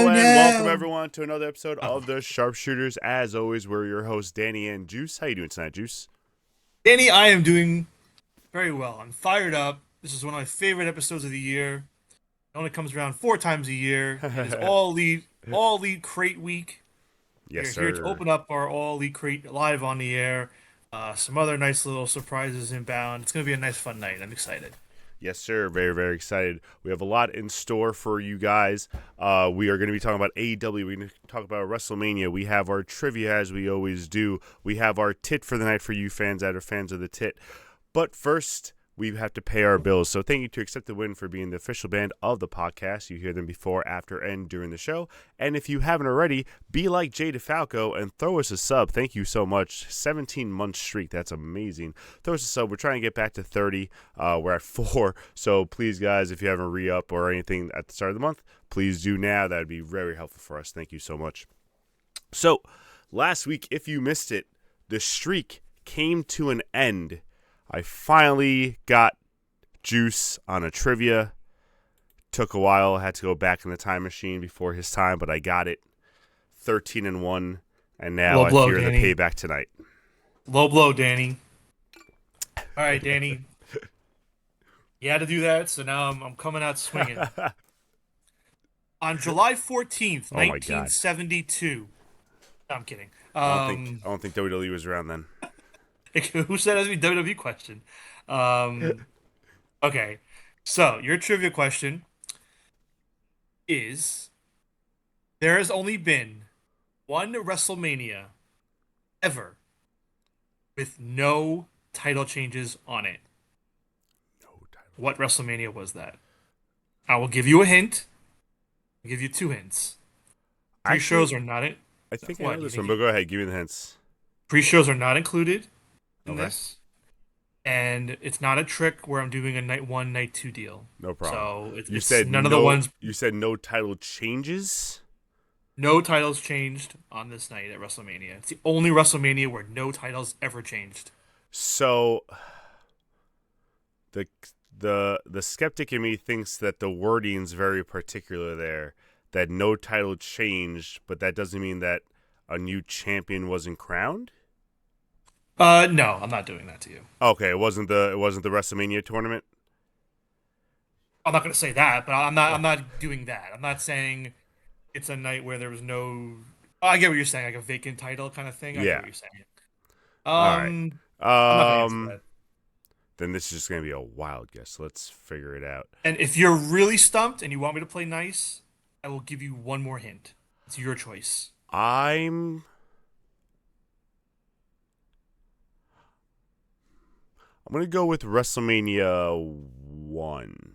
Hello and welcome no. everyone to another episode Oh, of the SharpSHOOTers. As always, we're your hosts, Danny and Juice. How you doing tonight, Juice? Danny, I am doing very well. I'm fired up. This is one of my favorite episodes of the year. It only comes around 4 times a year. It is all elite crate week. We Yes, are here to sir. open up our all elite crate live on the air. Some other nice little surprises inbound. It's gonna be a nice fun night. I'm excited. Yes, sir. Very, very excited. We have a lot in store for you guys. We are going to be talking about AEW. We're going to talk about WrestleMania. We have our trivia, as we always do. We have our tit for the night for you fans that are fans of the tit. But first, we have to pay our bills. So thank you to Accept the Win for being the official band of the podcast. You hear them before, after, and during the show. And if you haven't already, be like Jay DeFalco and throw us a sub. Thank you so much. 17-month streak. That's amazing. Throw us a sub. We're trying to get back to 30. We're at 4. So please, guys, if you haven't re-up or anything at the start of the month, please do now. That would be very helpful for us. Thank you so much. So last week, if you missed it, the streak came to an end. I finally got Juice on a trivia. Took a while. I had to go back in the time machine before his time, but I got it. 13-1, and now Low I blow, fear the Danny. payback tonight. Low blow, Danny. All right, Danny. You had to do that, so now I'm coming out swinging. On July 14th, Oh my God. 1972. No, I'm kidding. I don't think WWE was around then. Who said that was a WWE question? Um, okay. So, your trivia question is there has only been one WrestleMania ever with no title changes on it. No title. What WrestleMania was that? I will give you a hint. I'll give you 2 hints. Actually, Pre-shows are not it. I think I know What? You this think one, but go ahead. Give me the hints. pre-shows are not included in Okay. this? And it's not a trick where I'm doing a night one, night two deal. No problem. So You it's said none of the no. ones. You said no title changes. No titles changed on this night at WrestleMania. It's the only WrestleMania where no titles ever changed. So the the skeptic in me thinks that the wording's very particular there. That no title changed, but that doesn't mean that a new champion wasn't crowned. No, I'm not doing that to you. Okay, it wasn't the WrestleMania tournament. I'm not gonna say that, but I'm not. Uh, I'm not doing that. I'm not saying it's a night where there was no. Oh, I get what you're saying, like a vacant title kind of thing. I get yeah. what you're saying. All right. I'm not gonna answer Um. that. Then this is just gonna be a wild guess. Let's figure it out. And if you're really stumped and you want me to play nice, I will give you one more hint. It's your choice. I'm. I'm gonna go with WrestleMania 1.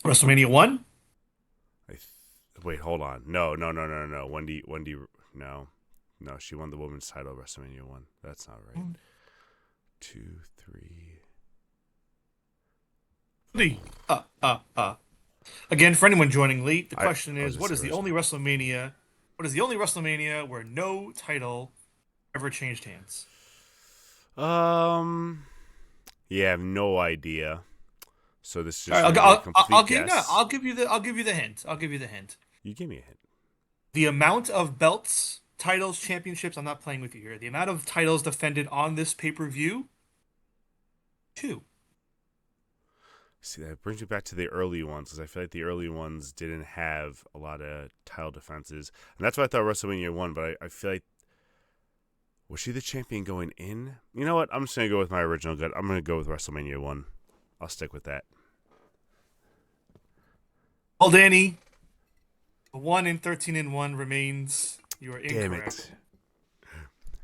WrestleMania 1? Wait, hold on. No, no, no, no, no. Wendy, no, no. She won the women's title at WrestleMania 1. That's not right. 2, 3. Again, for anyone joining late, the question I was is, gonna say what is the only WrestleMania where no title ever changed hands? Yeah, I have no idea. So this is All just right, gonna be a complete I'll guess. give you the hint. I'll give you the hint. You give me a hint. The amount of belts, titles, championships, I'm not playing with you here. The amount of titles defended on this pay-per-view, 2. See, that brings me back to the early ones because I feel like the early ones didn't have a lot of title defenses, and that's why I thought WrestleMania 1. But I feel like was she the champion going in? You know what? I'm just gonna go with my original gut. I'm gonna go with WrestleMania 1. I'll stick with that. Well, Danny, the 1 in 13-1 remains. You are Damn incorrect. it.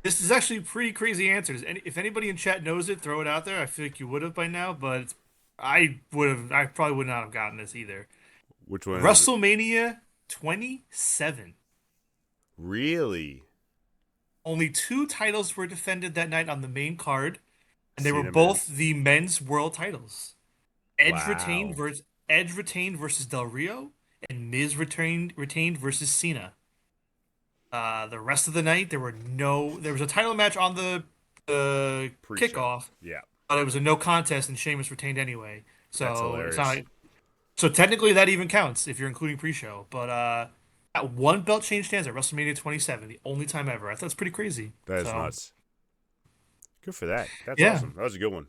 This is actually pretty crazy answers. And if anybody in chat knows it, throw it out there. I feel like you would have by now, but I probably would not have gotten this either. Which one is it? WrestleMania 27. Really? Only 2 titles were defended that night on the main card, and they were Cena Man. both the men's world titles. Edge retained Wow. versus Edge retained versus Del Rio, and Miz retained versus Cena. The rest of the night, there was a title match on the Pre-show. kickoff, Yeah. but it was a no contest, and Sheamus retained anyway. That's So it's not hilarious. like So technically that even counts if you're including pre-show. But that one belt changed hands at WrestleMania 27, the only time ever. I thought it's pretty crazy. That is So nuts. Good for that. That's yeah, awesome. That was a good one.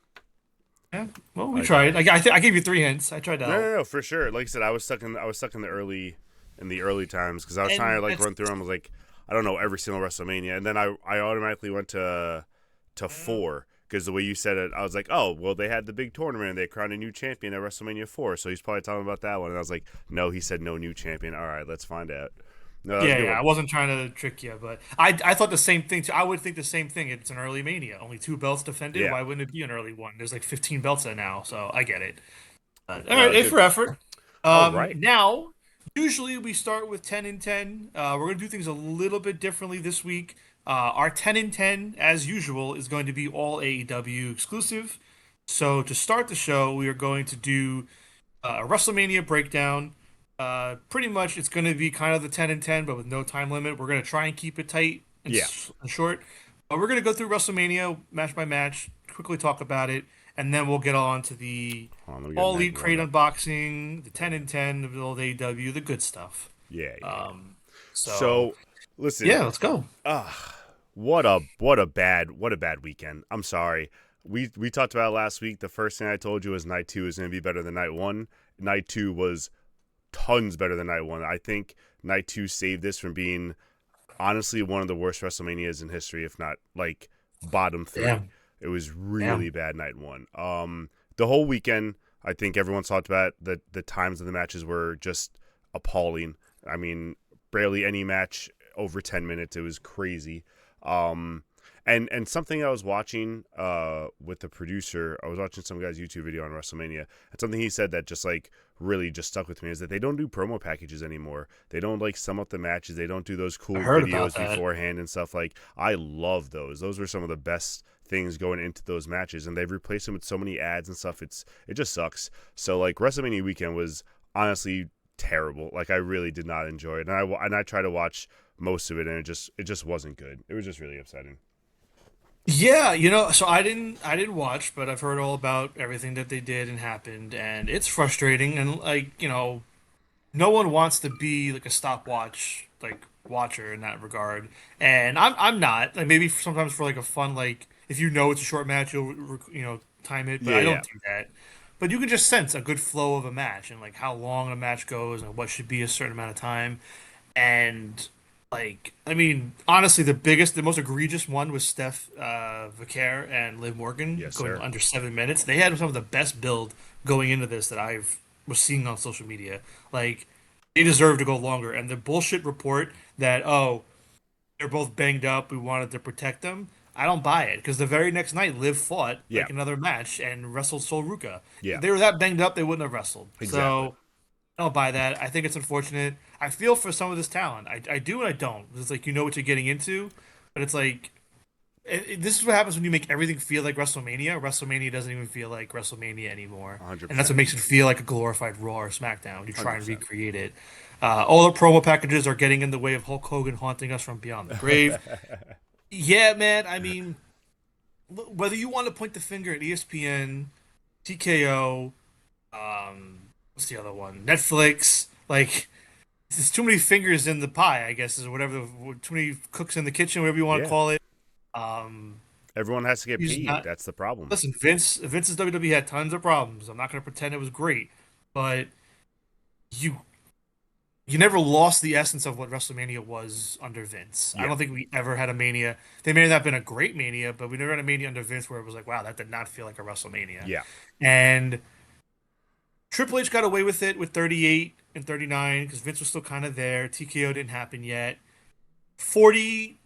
yeah. Well, we Like, tried. I gave you three hints. I tried to help. no, for sure. Like I said, I was stuck in the early times because I was trying And to like that's run through them. I was like, I don't know every single WrestleMania, and then I automatically went to four because the way you said it, I was like, oh, well, they had the big tournament and they crowned a new champion at WrestleMania 4, so he's probably talking about that one. And I was like, no, he said no new champion. All right, let's find out. No, that was a yeah, good yeah. I one. wasn't trying to trick you, but I thought the same thing too. I would think the same thing. It's an early Mania, only two belts defended. Yeah. Why wouldn't it be an early one? There's like 15 belts there now, so I get it. All right, No, A good. for effort. All right. Now, usually we start with 10 and 10. We're going to do things a little bit differently this week. Our 10 and 10, as usual, is going to be all AEW exclusive. So to start the show, we are going to do a WrestleMania breakdown. Pretty much, it's going to be kind of the 10 and 10, but with no time limit. We're going to try and keep it tight and, Yeah. and short. We're going to go through WrestleMania match by match, quickly talk about it, and then we'll get on to the Hold on, let me get All Meg Elite going Crate up. unboxing, the 10 and 10 of the old AEW, the good stuff. Yeah, yeah. Um, so So, listen, yeah, let's go. what a bad weekend. I'm sorry. We talked about it last week. The first thing I told you was night two is going to be better than night one. Night two was tons better than night one. I think night two saved this from being honestly one of the worst WrestleManias in history, if not like bottom three. Damn, It was damn. really bad night one. The whole weekend, I think everyone talked about the times of the matches were just appalling. I mean, barely any match over 10 minutes. It was crazy. Um, and something I was watching with the producer, I was watching some guy's YouTube video on WrestleMania, and something he said that just like really just stuck with me is that they don't do promo packages anymore. They don't like sum up the matches. They don't do those I cool heard about videos that. beforehand and stuff. Like I love those. Those were some of the best things going into those matches, and they've replaced them with so many ads and stuff. It just sucks. So like WrestleMania weekend was honestly terrible. Like I really did not enjoy it, and I tried to watch most of it, and it just wasn't good. It was just really upsetting. Yeah, so I didn't watch, but I've heard all about everything that they did and happened, and it's frustrating. And like no one wants to be like a stopwatch like watcher in that regard, and I'm not. Like maybe sometimes for like a fun like if you know it's a short match, you'll time it, but Yeah, I yeah, don't do that. But you can just sense a good flow of a match and like how long a match goes and what should be a certain amount of time. And like, I mean, honestly, the most egregious one was Steph Vicaire and Liv Morgan yes, going sir. under 7 minutes. They had some of the best build going into this that I've was seeing on social media. Like, they deserve to go longer. And the bullshit report that they're both banged up, we wanted to protect them. I don't buy it because the very next night, Liv fought Yeah, like another match and wrestled Sol Ruka. yeah, If they were that banged up, they wouldn't have wrestled. exactly. So I don't buy that. I think it's unfortunate. I feel for some of this talent. I do and I don't. It's like you know what you're getting into, but it's like this is what happens when you make everything feel like WrestleMania. WrestleMania doesn't even feel like WrestleMania anymore, and that's what 100%, makes it feel like a glorified Raw or SmackDown when you try and 100%. recreate it. All the promo packages are getting in the way of Hulk Hogan haunting us from beyond the grave. Yeah, man. I mean, whether you want to point the finger at ESPN, TKO, what's the other one? Netflix, like there's too many fingers in the pie, I guess, is whatever. Too many cooks in the kitchen, whatever you want to Yeah, call it. Um, everyone has to get he's paid. not. That's the problem. Listen, Vince's WWE had tons of problems. I'm not going to pretend it was great, but you you never lost the essence of what WrestleMania was under Vince. I Yeah, don't think we ever had a Mania. They may not have been a great Mania, but we never had a Mania under Vince where it was like, wow, that did not feel like a WrestleMania. yeah, And Triple H got away with it with 38 and 39 because Vince was still kind of there. TKO didn't happen yet. 40,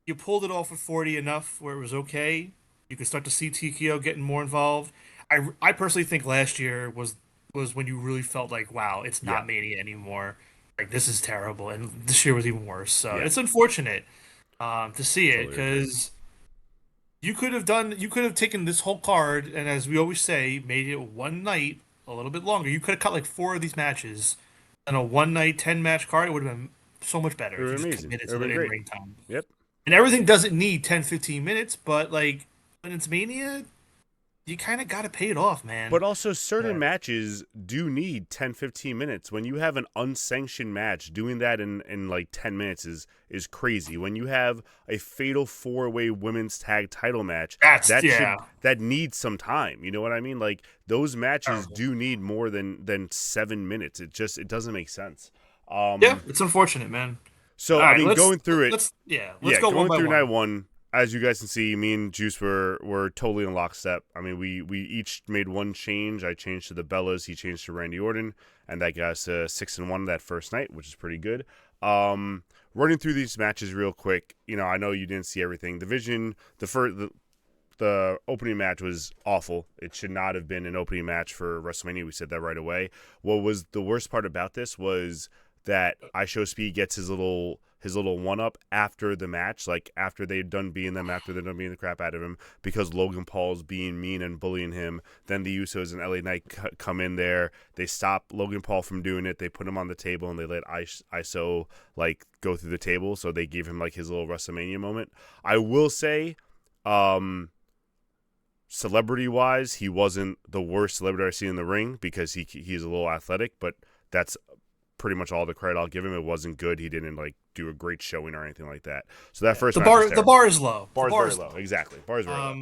you pulled it off with 40 enough where it was okay. You could start to see TKO getting more involved. I personally think last year was when you really felt like, wow, it's yeah, not Mania anymore. Like this is terrible, and this year was even worse. So yeah. it's unfortunate to see it Totally agree. because you could have taken this whole card and as we always say, made it one night a little bit longer. You could have cut like four of these matches and a one night 10 match card. It would have been so much better It would if you have been just amazing. committed It to would have the been in great. ring time. Yep. And everything doesn't need 10, 15 minutes, but like when it's Mania, you kind of got to pay it off, man. But also, certain Yeah. matches do need 10, 15 minutes. When you have an unsanctioned match, doing that in like 10 minutes is crazy. When you have a fatal four-way women's tag title match, That's yeah, that needs some time. You know what I mean? Like, those matches terrible. do need more than 7 minutes. It doesn't make sense. Yeah, Um, it's unfortunate, man. All so I right, mean, going through it, let's yeah, go one going by through night one. one, as you guys can see, me and Juice were totally in lockstep. I mean, we each made one change. I changed to the Bellas, he changed to Randy Orton, and that got us 6-1 that first night, which is pretty good. Um, Running through these matches real quick, I know you didn't see everything. The opening match was awful. It should not have been an opening match for WrestleMania. We said that right away. What was the worst part about this was that I Show Speed gets his little one up after the match, like after they're done being the crap out of him because Logan Paul's being mean and bullying him. Then the Usos and LA Knight come in there. They stop Logan Paul from doing it. They put him on the table and they let ISO like go through the table. So they gave him like his little WrestleMania moment. I will say, celebrity wise, he wasn't the worst celebrity I've seen in the ring because he's a little athletic, but that's pretty much all the credit I'll give him. It wasn't good. He didn't like do a great showing or anything like that. So that Yeah, first match was the terrible. bar is low. The Bar is bar very is low. low. Exactly. Bar is very low.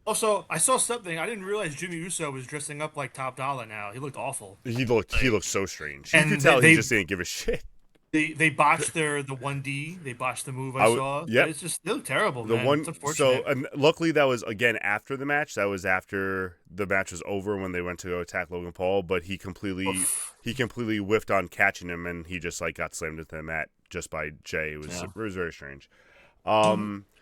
Also, I saw something. I didn't realize Jimmy Uso was dressing up like Top Dollar now. He looked awful. He looked so strange. You could And tell he just didn't give a shit. they botched the 1D. They botched the move I I would saw. yep. It's just they look terrible, The man. It's one so unfortunate. and luckily that was again after the match. That was after the match was over when they went to go attack Logan Paul, but Oof. he completely whiffed on catching him and he just like got slammed into the mat just by Jay. Yeah. It was very strange.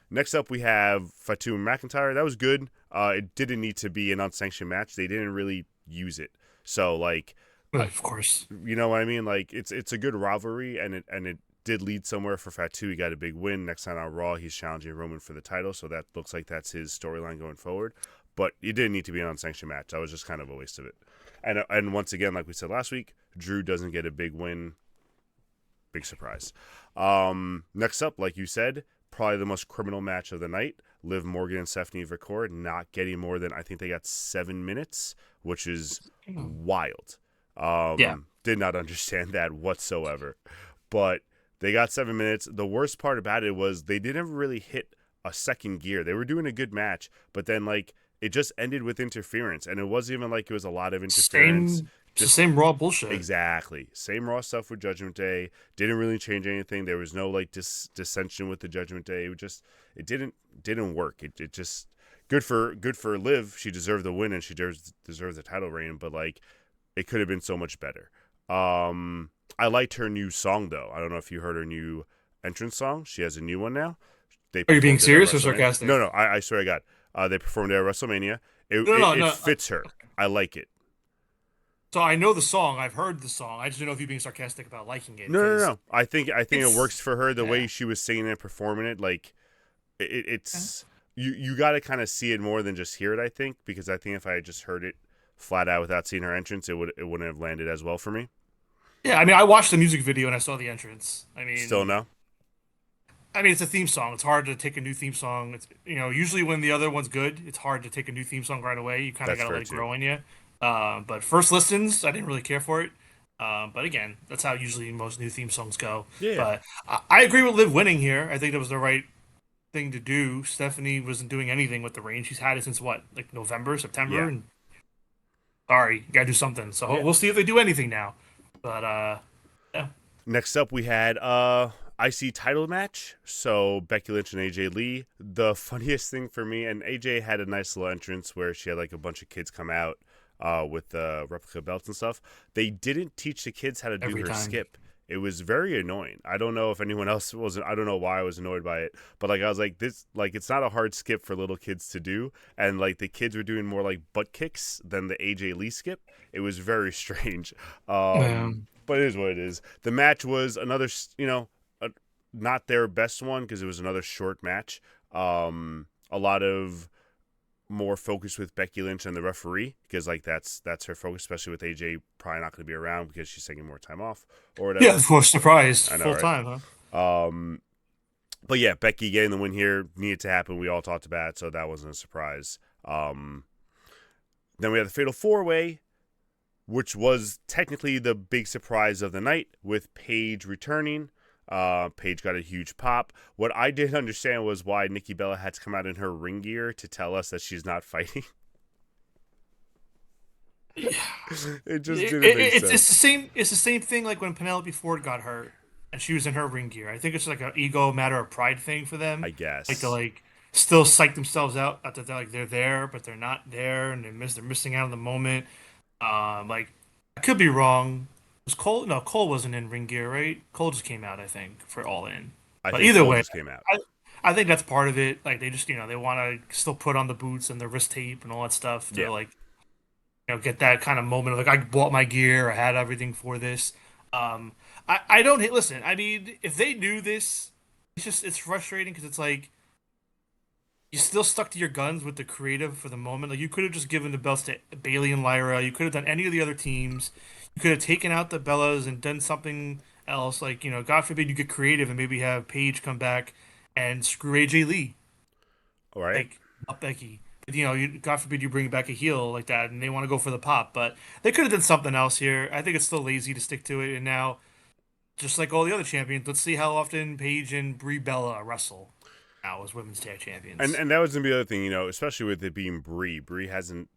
Next up we have Fatu and McIntyre. That was good. It didn't need to be an unsanctioned match. They didn't really use it. So like Of course. you know what I mean? Like it's a good rivalry and it did lead somewhere for Fatu. He got a big win. Next time on Raw, he's challenging Roman for the title, so that looks like that's his storyline going forward. But it didn't need to be an unsanctioned match. That was just kind of a waste of it. And once again, like we said last week, Drew doesn't get a big win. Big surprise. Next up, like you said, probably the most criminal match of the night. Liv Morgan and Stephanie Vicord not getting more than I think they got 7 minutes, which is wild. Yeah. Did not understand that whatsoever. But they got 7 minutes. The worst part about it was they didn't really hit a second gear. They were doing a good match, but then like it just ended with interference, and it wasn't even like it was a lot of interference. It's the Just same raw bullshit. exactly same Raw stuff with Judgment Day. Didn't really change anything. There was no like dissension with the Judgment Day. It didn't work. It just good for Liv. She deserved the win and she deserves the title reign. But like it could have been so much better. I liked her new song though. I don't know if you heard her new entrance song. She has a new one now. They Are you being performed it at serious or WrestleMania. sarcastic? No, I swear to God. They performed it at WrestleMania. No, no, It no. fits her. I like it. So I know the song. I've heard the song. I just don't know if you're being sarcastic about liking it No, no, because no. I think it it's works for her the yeah. way she was singing and performing it. Like Okay. it's you got to kind of see it more than just hear it. I think because I think if I had just heard it flat out without seeing her entrance, it wouldn't have landed as well for me. Yeah, I mean, I watched the music video and I saw the entrance. Still no. It's a theme song. It's hard to take a new theme song. It's usually when the other one's good, it's hard to take a new theme song right away. You kind of That's gotta fair let it too. grow in you. But first listens, I didn't really care for it. But again, that's how usually most new theme songs go. Yeah, But I agree with Liv winning here. I think that was the right thing to do. Stephanie wasn't doing anything with the reign. She's had it since what, like November, September, yeah, and sorry, you gotta do something. So yeah. we'll see if they do anything now. But yeah. Next up, we had IC title match. So Becky Lynch and AJ Lee. The funniest thing for me, and AJ had a nice little entrance where she had like a bunch of kids come out with replica belts and stuff. They didn't teach the kids how to do Every her time. skip. It was very annoying. I don't know if anyone else wasn't. I don't know why I was annoyed by it, but like I was like this, like it's not a hard skip for little kids to do, and like the kids were doing more like butt kicks than the AJ Lee skip. It was very strange. Yeah. But it is what it is. The match was another, not their best one because it was another short match. A lot of more focus with Becky Lynch and the referee because like that's her focus, especially with AJ probably not going to be around because she's taking more time off or Yeah, whatever. of course, surprised. I know, Full right? time, huh? But yeah, Becky getting the win here needed to happen. We all talked about it, so that wasn't a surprise. Then we had the Fatal 4-Way, which was technically the big surprise of the night with Paige returning. Paige got a huge pop. What I didn't understand was why Nikki Bella had to come out in her ring gear to tell us that she's not fighting. It just didn't make sense. It's the same. It's the same thing like when Penelope Ford got hurt and she was in her ring gear. I think it's like an ego matter of pride thing for them. I Like to guess. like still psych themselves out that they're there, but they're not there, and they're missing out on the moment. Like I could be wrong. Was Cole? No, Cole wasn't in ring gear, right? Cole just came out, I think, for All In. I But think either Cole way, just came out. I, I think that's part of it. Like they just they want to still put on the boots and the wrist tape and all that stuff to Yeah. like get that kind of moment of like I bought my gear, I had everything for this. I don't listen. I mean, if they knew this, it's frustrating because it's like you still stuck to your guns with the creative for the moment. Like you could have just given the belts to Bailey and Lyra. You could have done any of the other teams. You could have taken out the Bellas and done something else. Like God forbid you get creative and maybe have Paige come back and screw AJ Lee, All right. like not Becky. But, God forbid you bring back a heel like that and they want to go for the pop. But they could have done something else here. I think it's still lazy to stick to it. And now, just like all the other champions, let's see how often Paige and Brie Bella wrestle now as women's tag And champions. and that was gonna be the other thing, especially with it being Brie. Brie isn't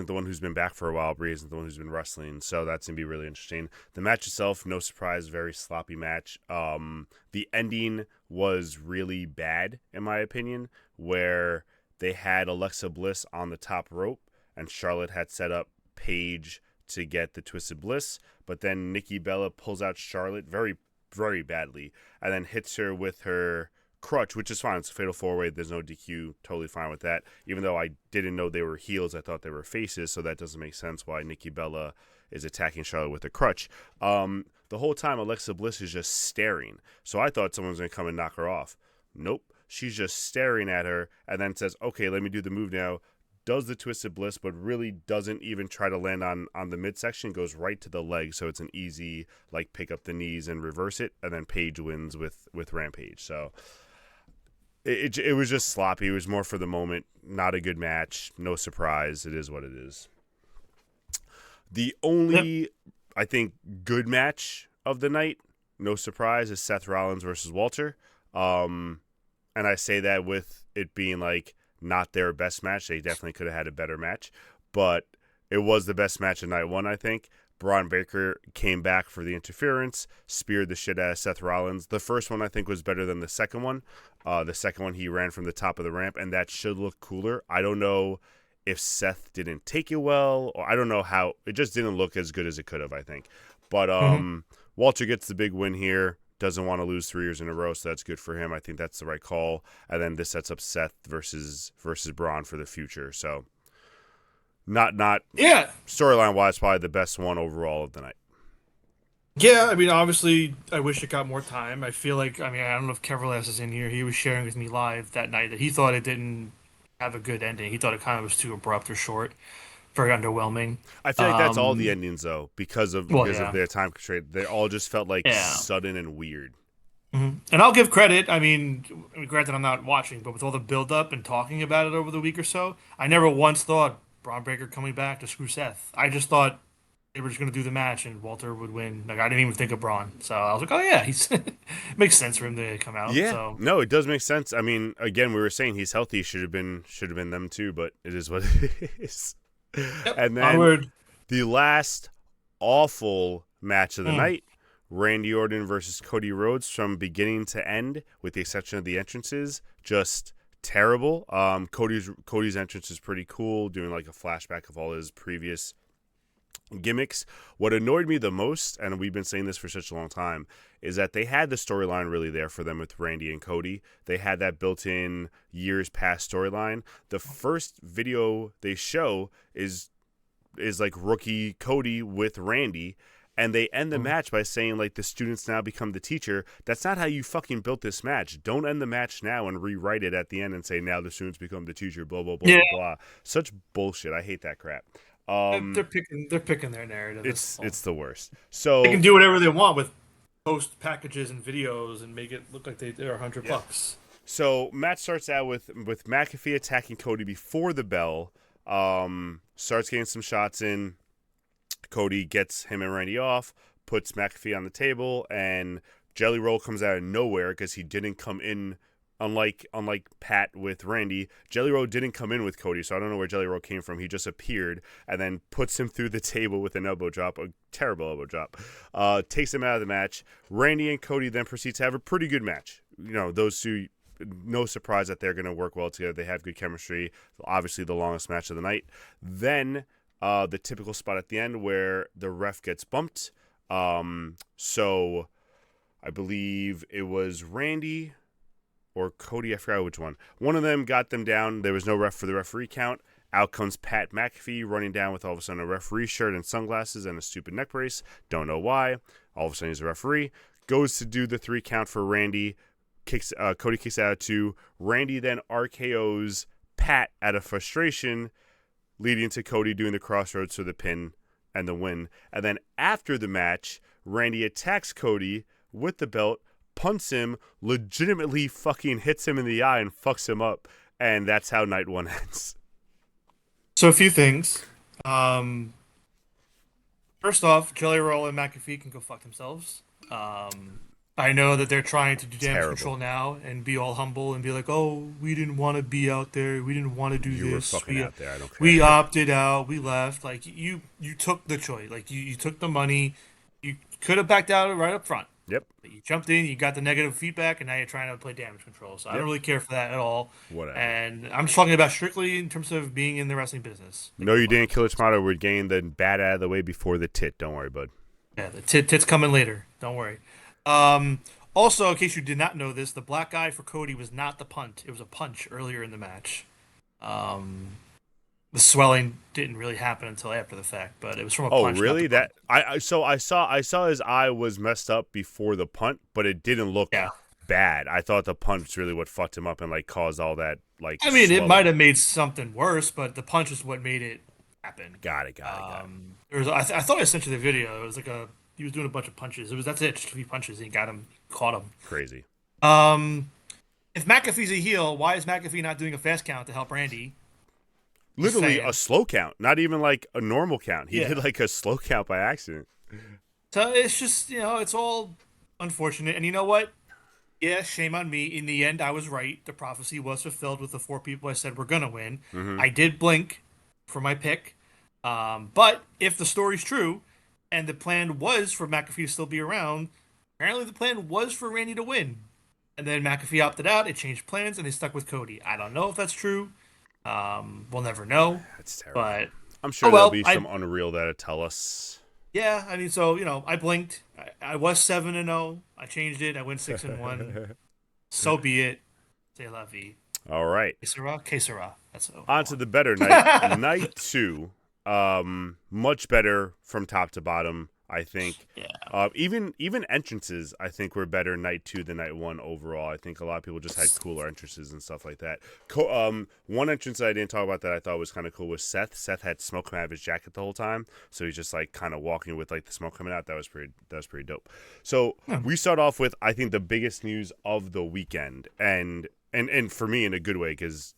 the one who's been back for a while. Brie isn't the one who's been wrestling, so that's gonna be really interesting. The match itself, no surprise, very sloppy match. The ending was really bad in my opinion, where they had Alexa Bliss on the top rope, and Charlotte had set up Paige to get the Twisted Bliss, but then Nikki Bella pulls out Charlotte very, very badly, and then hits her with her crutch, which is fine. It's a fatal 4-way. There's no DQ. Totally fine with that. Even though I didn't know they were heels, I thought they were faces, so that doesn't make sense why Nikki Bella is attacking Charlotte with a crutch. The whole time, Alexa Bliss is just staring. So I thought someone was going to come and knock her off. Nope. She's just staring at her and then says, okay, let me do the move now. Does the Twisted Bliss, but really doesn't even try to land on the midsection, goes right to the leg, so it's an easy, like, pick up the knees and reverse it, and then Paige wins with Rampage. So it was just sloppy. It was more for the moment. Not a good match. No surprise. It is what it is. The Yep. only, I think, good match of the night, no surprise, is Seth Rollins versus Walter. And I say that with it being like not their best match. They definitely could have had a better match, but it was the best match of night one, I think. Braun Breaker came back for the interference, speared the shit out of Seth Rollins. The first one, I think, was better than the second one. The second one, he ran from the top of the ramp, and that should look cooler. I don't know if Seth didn't take it well, or I don't know how. It just didn't look as good as it could have, I think. But Hmm. Walter gets the big win here. Doesn't want to lose 3 years in a row, so that's good for him. I think that's the right call. And then this sets up Seth versus Braun for the future. So not Yeah. storyline wise, probably the best one overall of the night. Yeah, I mean, obviously, I wish it got more time. I feel like, I mean, I don't know if Keverlas is in here. He was sharing with me live that night that he thought it didn't have a good ending. He thought it kind of was too abrupt or short, very underwhelming. I feel like that's all the Um, endings though, because of well, yeah, their time constraint. They all just felt like yeah. sudden and weird. And I'll give credit. I mean, granted, I'm not watching, but with all the build up and talking about it over the week or so, I never once thought Braun Breaker coming back to screw Seth. I just thought they were just going to do the match and Walter would win. Like I didn't even think of Braun, so I was like, oh yeah, he's makes sense for him to come out. Yeah, So no, it does make sense. I mean, again, we were saying he's healthy. Should have been them too, but it is what it is. yep, And then onward. the last awful match of the Mm. night, Randy Orton versus Cody Rhodes from beginning to end, with the exception of the entrances, just terrible. Cody's entrance is pretty cool, doing like a flashback of all his previous gimmicks. What annoyed me the most, and we've been saying this for such a long time, is that they had the storyline really there for them with Randy and Cody. They had that built-in years past storyline. The first video they show is like rookie Cody with Randy, and they end the Mm. match by saying like the students now become the teacher. That's not how you fucking built this match. Don't end the match now and rewrite it at the end and say now the students become the teacher. Blah blah blah Yeah, blah blah. Such bullshit. I hate that crap. they're picking their narrative. That's all. It's the worst. They can So do whatever they want with post packages and videos and make it look like they're yeah. $100. So match starts out with McAfee attacking Cody before the bell. starts getting some shots in. Cody gets him and Randy off, puts McAfee on the table, and Jelly Roll comes out of nowhere because he didn't come in. Unlike Pat with Randy, Jelly Roll didn't come in with Cody, so I don't know where Jelly Roll came from. He just appeared and then puts him through the table with an elbow drop, a terrible elbow drop. Takes him out of the match. Randy and Cody then proceed to have a pretty good match. You know, those two, no surprise that they're going to work well together. They have good chemistry. Obviously, the longest match of the night. Then the typical spot at the end where the ref gets bumped. So I believe it was Randy or Cody, I forgot which one. One of them got them down. There was no ref for the referee count. Out comes Pat McAfee running down with all of a sudden a referee shirt and sunglasses and a stupid neck brace. Don't know why. All of a sudden he's a referee. Goes to do the 3 count for Randy. Cody kicks out at 2. Randy then RKO's Pat out of frustration, leading to Cody doing the crossroads for the pin and the win. And then after the match, Randy attacks Cody with the belt, punts him, legitimately fucking hits him in the eye and fucks him up. And that's how night 1 ends. So a few things. First off, Jelly Roll and McAfee can go fuck themselves. I know that they're trying to do damage control now and be all humble and be like, oh, we didn't want to be out there. We didn't want to do this. Were fucking out there. I don't care. We opted out. We left. Like, you took the choice. Like, you took the money. You could have backed out right up front. Yep. But you jumped in, you got the negative feedback, and now you're trying to play damage control. So I don't really care for that at all. Whatever. And I'm just talking about strictly in terms of being in the wrestling business. No, you didn't kill Tomato. We're getting the bat out of the way before the tit. Don't worry, bud. Yeah, the tit's coming later. Don't worry. Also, in case you did not know this, the black eye for Cody was not the punt. It was a punch earlier in the match. The swelling didn't really happen until after the fact, but it was from a punch. Oh, really? That I saw his eye was messed up before the punt, but it didn't look bad. I thought the punch really what fucked him up and like caused all that like. I mean, swelling. it might have made something worse, but the punch is what made it happen. Got it. I thought I sent you the video. It was like he was doing a bunch of punches. That's it, just 3 punches. And he caught him. Crazy. If McAfee's a heel, why is McAfee not doing a fast count to help Randy? Literally a slow count, not even like a normal count. He did like a slow count by accident. So it's just, it's all unfortunate. And you know what? Yeah, shame on me. In the end, I was right. The prophecy was fulfilled with the 4 people I said were going to win. Mm-hmm. I did blink for my pick. But if the story's true and the plan was for McAfee to still be around, apparently the plan was for Randy to win. And then McAfee opted out. It changed plans and they stuck with Cody. I don't know if that's true. We'll never know. That's terrible. But I'm sure there'll be some unreal that'll tell us. Yeah, I mean, so I blinked. I was 7-0. I changed it. I went 6-1. So be it. C'est la vie. All right. Que sera. That's on to the better night. Night 2. Much better from top to bottom. I think. Yeah. Even entrances, I think, were better night 2 than night 1 overall. I think a lot of people just had cooler entrances and stuff like that. One entrance that I didn't talk about that I thought was kind of cool was Seth. Seth had smoke coming out of his jacket the whole time, so he's just like kind of walking with like the smoke coming out. That was pretty dope. So we start off with I think the biggest news of the weekend, and for me in a good way because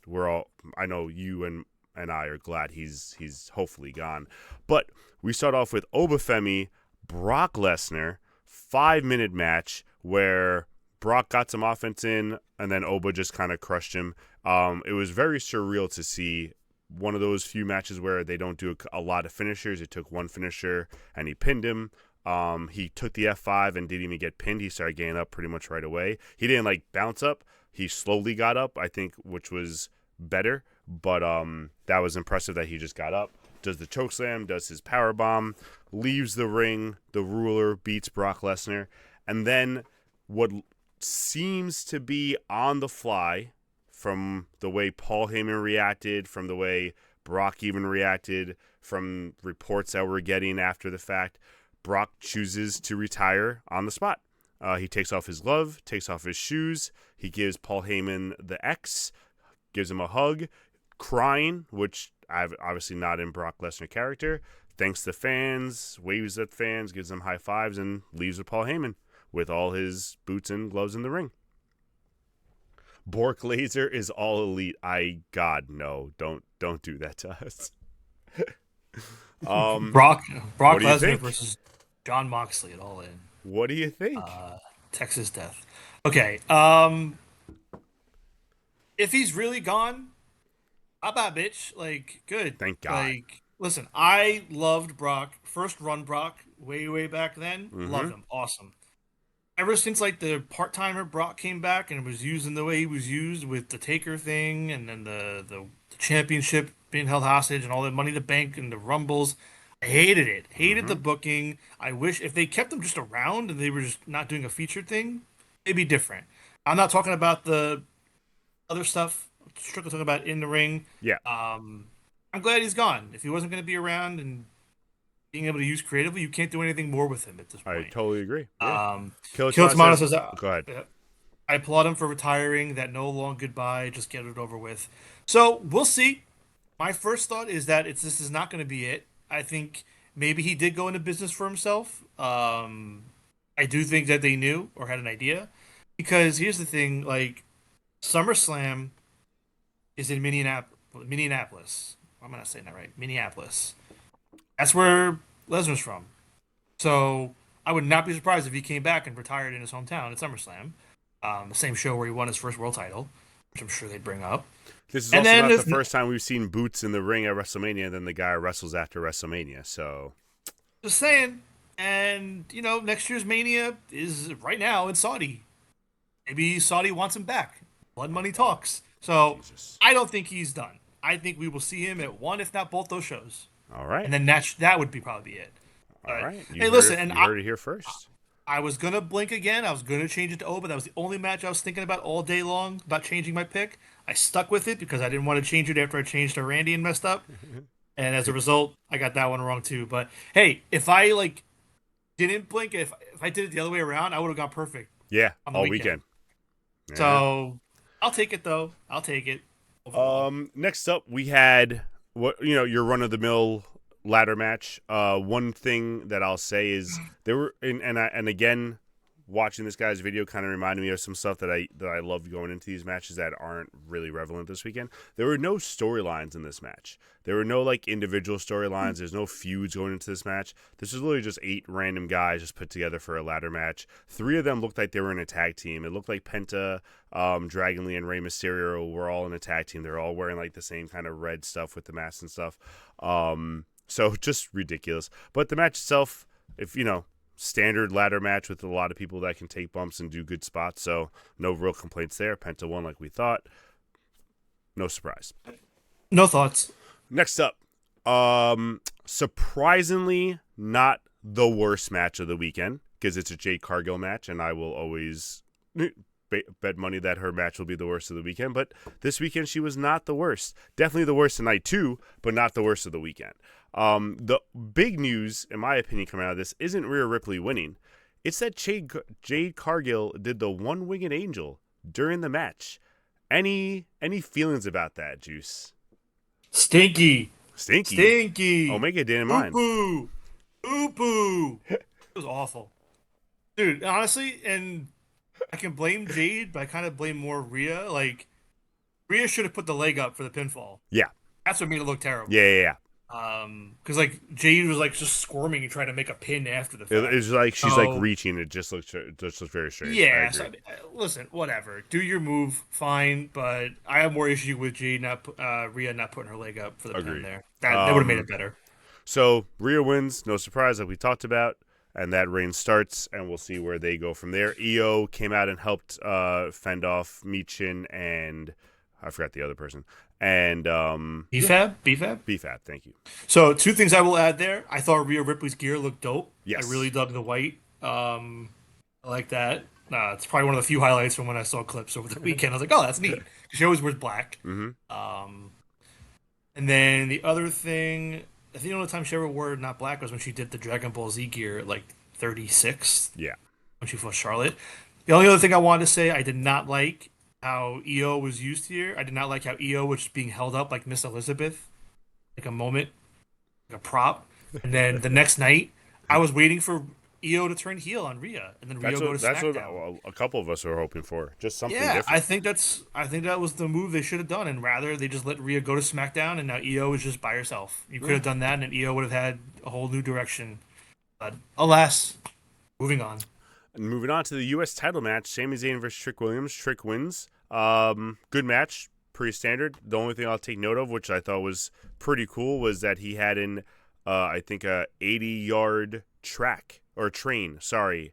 I know you and I are glad he's hopefully gone, but we start off with Obafemi. Brock Lesnar, 5-minute match where Brock got some offense in and then Oba just kind of crushed him. It was very surreal to see one of those few matches where they don't do a lot of finishers. It took one finisher and he pinned him. He took the F5 and didn't even get pinned. He started getting up pretty much right away. He didn't like bounce up. He slowly got up, I think, which was better. But that was impressive that he just got up. Does the chokeslam, does his power bomb, leaves the ring, the ruler beats Brock Lesnar, and then what seems to be on the fly from the way Paul Heyman reacted, from the way Brock even reacted, from reports that we're getting after the fact, Brock chooses to retire on the spot. He takes off his glove, takes off his shoes, he gives Paul Heyman the X, gives him a hug, crying, which I've obviously not in Brock Lesnar character, thanks to fans, waves at fans, gives them high fives, and leaves with Paul Heyman with all his boots and gloves in the ring. Bork Laser is all elite. God, no, don't do that to us. Um, Brock what Brock do you Lesnar think? versus John Moxley at All In. What do you think? Texas Death. Okay. If he's really gone, how about bitch? Like, good. Thank God. Like, listen, I loved Brock. First run Brock, way back then. Mm-hmm. Loved him. Awesome. Ever since like the part timer Brock came back and was used in the way he was used with the Taker thing, and then the championship being held hostage and all the Money in the Bank and the Rumbles, I hated it. Hated the Mm-hmm. booking. I wish if they kept him just around and they were just not doing a featured thing, it'd be different. I'm not talking about the other stuff. I'm strictly talking about in the ring. Yeah, Um, I'm glad he's gone. If he wasn't going to be around and being able to use creatively, you can't do anything more with him at this I point. totally agree. Yeah. Um, Killer Kill Tomato Tomato says, says, go ahead. I applaud him for retiring. That no long goodbye, just get it over with. So we'll see. My first thought is that this is not going to be it. I think maybe he did go into business for himself. I do think that they knew or had an idea, because here's the thing: like SummerSlam is in Minneapolis. I'm not saying that right. Minneapolis. That's where Lesnar's from. So I would not be surprised if he came back and retired in his hometown at SummerSlam, the same show where he won his first world title, which I'm sure they'd bring up. This is And also then not the there's first time we've seen Boots in the ring at WrestleMania, and then the guy wrestles after WrestleMania. So, just saying. And next year's Mania is right now in Saudi. Maybe Saudi wants him back. Blood money talks. So Jesus. I don't think he's done. I think we will see him at one, if not both, those shows, All right. and then that would be probably it. All But right. hey, listen, You heard it here first. I was gonna blink again. I was gonna change it to O, but that was the only match I was thinking about all day long about changing my pick. I stuck with it because I didn't want to change it after I changed to Randy and messed up. And as a result, I got that one wrong too. But hey, if I didn't blink, if I did it the other way around, I would have got perfect Yeah, on the all weekend. weekend. Yeah. So I'll take it though. I'll take it overall. Next up, we had your run of the mill ladder match. One thing that I'll say is there were and again, watching this guy's video kind of reminded me of some stuff that I loved going into these matches that aren't really relevant this weekend. There were no storylines in this match. There were no individual storylines. There's no feuds going into this match. This was literally just 8 random guys just put together for a ladder match. 3 of them looked like they were in a tag team. It looked like Penta, Dragon Lee, and Rey Mysterio were all in a tag team. They're all wearing the same kind of red stuff with the masks and stuff. So just ridiculous. But the match itself, if standard ladder match with a lot of people that can take bumps and do good spots. So no real complaints there. Penta won like we thought. No surprise. No thoughts. Next up, surprisingly not the worst match of the weekend because it's a Jade Cargill match, and I will always bet money that her match will be the worst of the weekend. But this weekend she was not the worst. Definitely the worst of night 2, but not the worst of the weekend. The big news, in my opinion, coming out of this isn't Rhea Ripley winning. It's that Jade Cargill did the one-winged angel during the match. Any feelings about that, Juice? Stinky. Stinky. Omega didn't mind. Ooh-poo. It was awful. Dude, honestly, and I can blame Jade, but I kind of blame more Rhea. Rhea should have put the leg up for the pinfall. Yeah. That's what made it look terrible. Yeah. Because Jade was just squirming and trying to make a pin after the fact. It's like she's reaching. It just looks very strange. Yeah. So, listen, whatever. Do your move, fine. But I have more issue with Jade Rhea not putting her leg up for the pin there. That would have made it better. So Rhea wins, no surprise, like we talked about, and that reign starts, and we'll see where they go from there. EO came out and helped fend off Michin and I forgot the other person. And BFAB? BFAB, thank you. So 2 things I will add there. I thought Rhea Ripley's gear looked dope. Yes. I really dug the white. I like that. It's probably one of the few highlights from when I saw clips over the weekend. I was like, oh, that's neat. She always wears black. Mm-hmm. And then the other thing, I think the only time she ever wore not black was when she did the Dragon Ball Z gear at 36. Yeah. When she fought Charlotte. The only other thing I wanted to say, I did not like how EO was used here. I did not like how EO was being held up like Miss Elizabeth, like a moment, like a prop. And then the next night, I was waiting for Io to turn heel on Rhea, and then Rio go to That's what SmackDown. well, a couple of us are hoping for. Just something Yeah, I different. think that was the move they should have done, and rather they just let Rhea go to SmackDown, and now Io is just by herself. You could Yeah. have done that, and Io would have had a whole new direction. But alas, moving on. And moving on to the U.S. title match, Sami Zayn versus Trick Williams. Trick wins. Good match, pretty standard. The only thing I'll take note of, which I thought was pretty cool, was that he had I think a 80-yard train, sorry,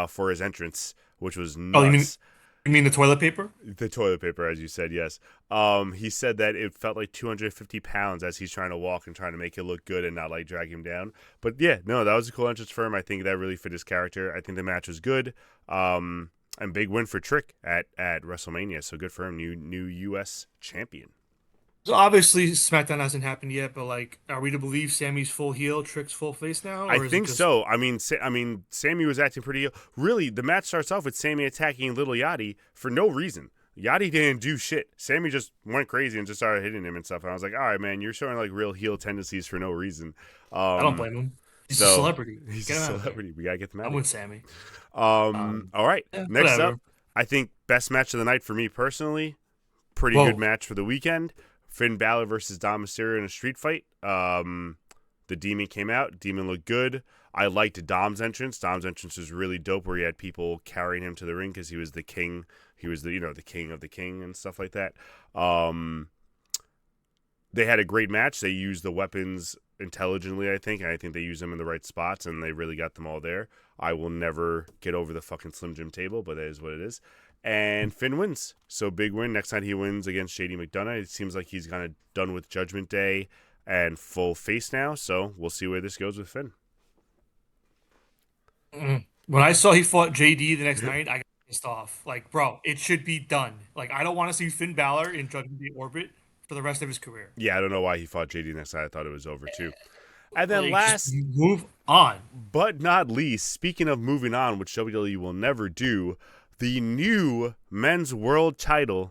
for his entrance, which was Oh, nuts. you mean the toilet paper? The toilet paper, as you said, yes. He said that it felt like 250 pounds as he's trying to walk and trying to make it look good and not like drag him down. But yeah, no, that was a cool entrance for him. I think that really fit his character. I think the match was good. And big win for Trick at WrestleMania. So good for him, new U.S. champion. So obviously SmackDown hasn't happened yet, but like, are we to believe Sammy's full heel, Trick's full face now, I or is it think just so. I mean, Sammy was acting pretty. Really, the match starts off with Sammy attacking Little Yachty for no reason. Yachty didn't do shit. Sammy just went crazy and just started hitting him and stuff. And I was like, all right, man, you're showing like real heel tendencies for no reason. I don't blame him. He's a So celebrity. he's a Get him out of there. celebrity. We gotta get them out. I'm Of with Sammy. here. All right. Yeah, Next whatever. up, I think best match of the night for me personally. Pretty Whoa. good match for the weekend. Finn Balor versus Dom Mysterio in a street fight. The Demon came out. Demon looked good. I liked Dom's entrance. Dom's entrance was really dope, where he had people carrying him to the ring because he was the king. He was the king of the king and stuff like that. They had a great match. They used the weapons intelligently, I think, and I think they used them in the right spots, and they really got them all there. I will never get over the fucking Slim Jim table, but that is what it is. And Finn wins. So big win. Next night he wins against JD McDonough. It seems like he's kind of done with Judgment Day and full face now. So we'll see where this goes with Finn. When I saw he fought JD the next night, I got pissed off. Like, bro, it should be done. Like, I don't want to see Finn Balor in Judgment Day orbit for the rest of his career. Yeah, I don't know why he fought JD next night. I thought it was over too. And then Like, last just move on. but not least, speaking of moving on, which WWE will never do, the new men's world champion,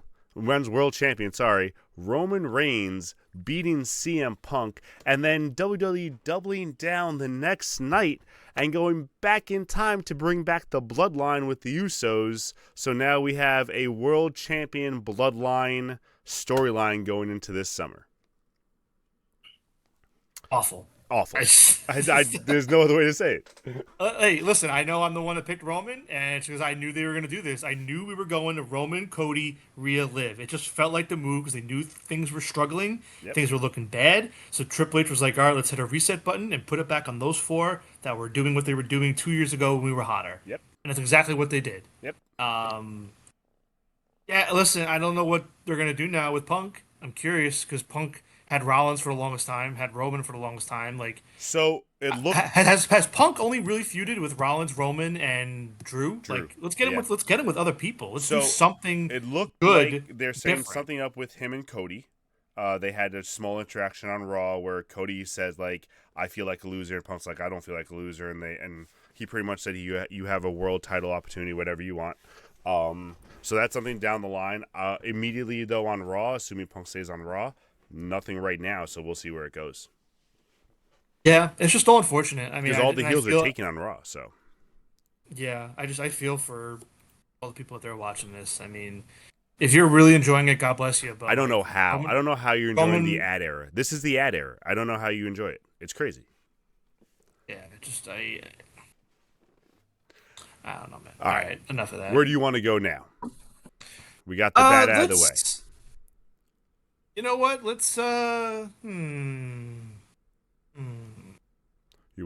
Roman Reigns beating CM Punk, and then WWE doubling down the next night and going back in time to bring back the bloodline with the Usos. So now we have a world champion bloodline storyline going into this summer. Awful. Awful. There's no other way to say it. Hey, listen, I know I'm the one that picked Roman, and it's because I knew they were going to do this. I knew we were going to Roman, Cody, Rhea, Liv. It just felt like the move because they knew things were struggling, things were looking bad. So Triple H was like, all right, let's hit a reset button and put it back on those four that were doing what they were doing 2 years ago when we were hotter. Yep. And that's exactly what they did. Yep. Yeah, listen, I don't know what they're going to do now with Punk. I'm curious because Punk had Rollins for the longest time, had Roman for the longest time. Like, So it looked has Punk only really feuded with Rollins, Roman, and Drew? Like, let's get him with other people. Let's do something. It looked good, like they're setting different. something up with him and Cody. They had a small interaction on Raw where Cody says like, "I feel like a loser," and Punk's like, "I don't feel like a loser," and he pretty much said you have a world title opportunity, whatever you want. So that's something down the line. Immediately though on Raw, assuming Punk stays on Raw, nothing right now. So we'll see where it goes. Yeah, it's just all unfortunate. I mean, Because all the heels feel, are taking on Raw. So yeah, I feel for all the people out there watching this. I mean, if you're really enjoying it, God bless you. But I don't know how. I don't know how you're enjoying Roman- the ad era. This is the ad era. I don't know how you enjoy it. It's crazy. Yeah, I don't know, man. All right. Enough of that. Where do you want to go now? We got the bad out of the way. You know what? Let's You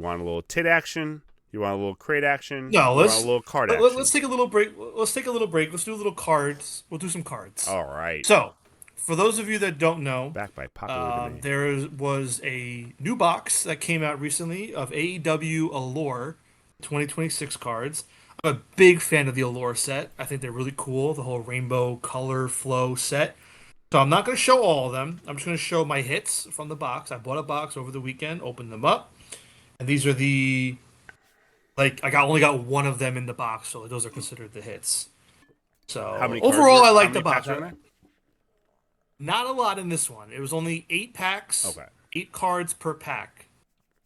want a little tit action? You want a little crate action? No, you let's want a little card action. let's take a little break. Let's take a little break. Let's do a little cards. We'll do some cards. All right. So, for those of you that don't know, Back by popular demand. there was a new box that came out recently of AEW Allure 2026 cards. I'm a big fan of the Allure set. I think they're really cool, the whole rainbow color flow set. So I'm not going to show all of them. I'm just going to show my hits from the box. I bought a box over the weekend, opened them up, and these are only got one of them in the box, so those are considered the hits. So How many cards overall, are- I how like many the box. packs are in there? Not a lot in this one. It was only 8 packs. Okay. 8 cards per pack.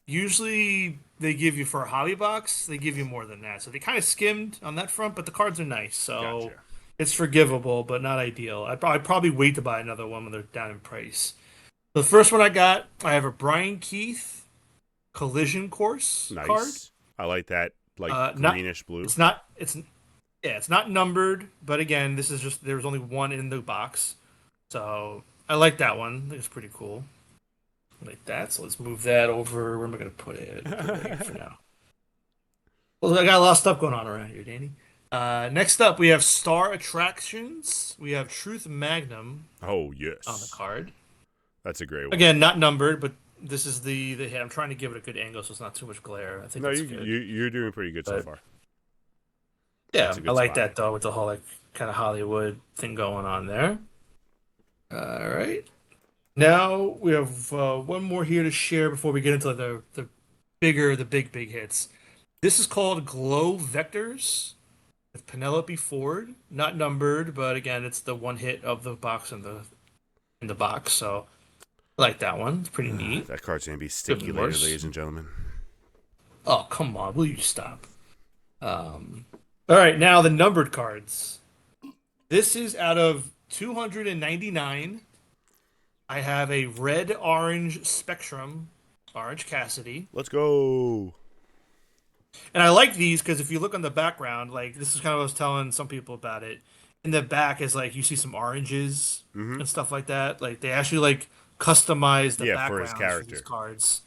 Usually they give you for a hobby box, they give you more than that. So they kind of skimmed on that front, but the cards are nice. So Gotcha. it's forgivable, but not ideal. I'd probably wait to buy another one when they're down in price. The first one I got, I have a Brian Keith Collision Course card. Nice. I like that, like Not greenish blue. it's not it's yeah, it's not numbered, but again, this is just there was only one in the box. So I like that one. I think it's pretty cool. Like that. So let's move that over. Where am I gonna put it? Put it right here for now. Well, I got a lot of stuff going on around here, Danny. Next up, we have Star Attractions. We have Truth Magnum Oh on the yes, card. that's a great one. Again, not numbered, but this is the hit. I'm trying to give it a good angle so it's not too much glare. I think No, that's you, good. you you're doing pretty good so But far. That's yeah, a I good like spot. that though with the whole like kind of Hollywood thing going on there. All right. Now we have one more here to share before we get into the big hits. This is called Glow Vectors with Penelope Ford, not numbered, but again, it's the one hit of the box in the box. So I like that one. It's pretty neat. That card's gonna be Good sticky later, remorse. ladies and gentlemen. Oh, come on, will you stop? All right, now the numbered cards. This is out of 299. I have a red orange spectrum, Orange Cassidy. Let's go. And I like these because if you look on the background, like this is kind of what I was telling some people about it. In the back is like you see some oranges Mm-hmm. and stuff like that. Like they actually like customize the Yeah, for his backgrounds for these character. cards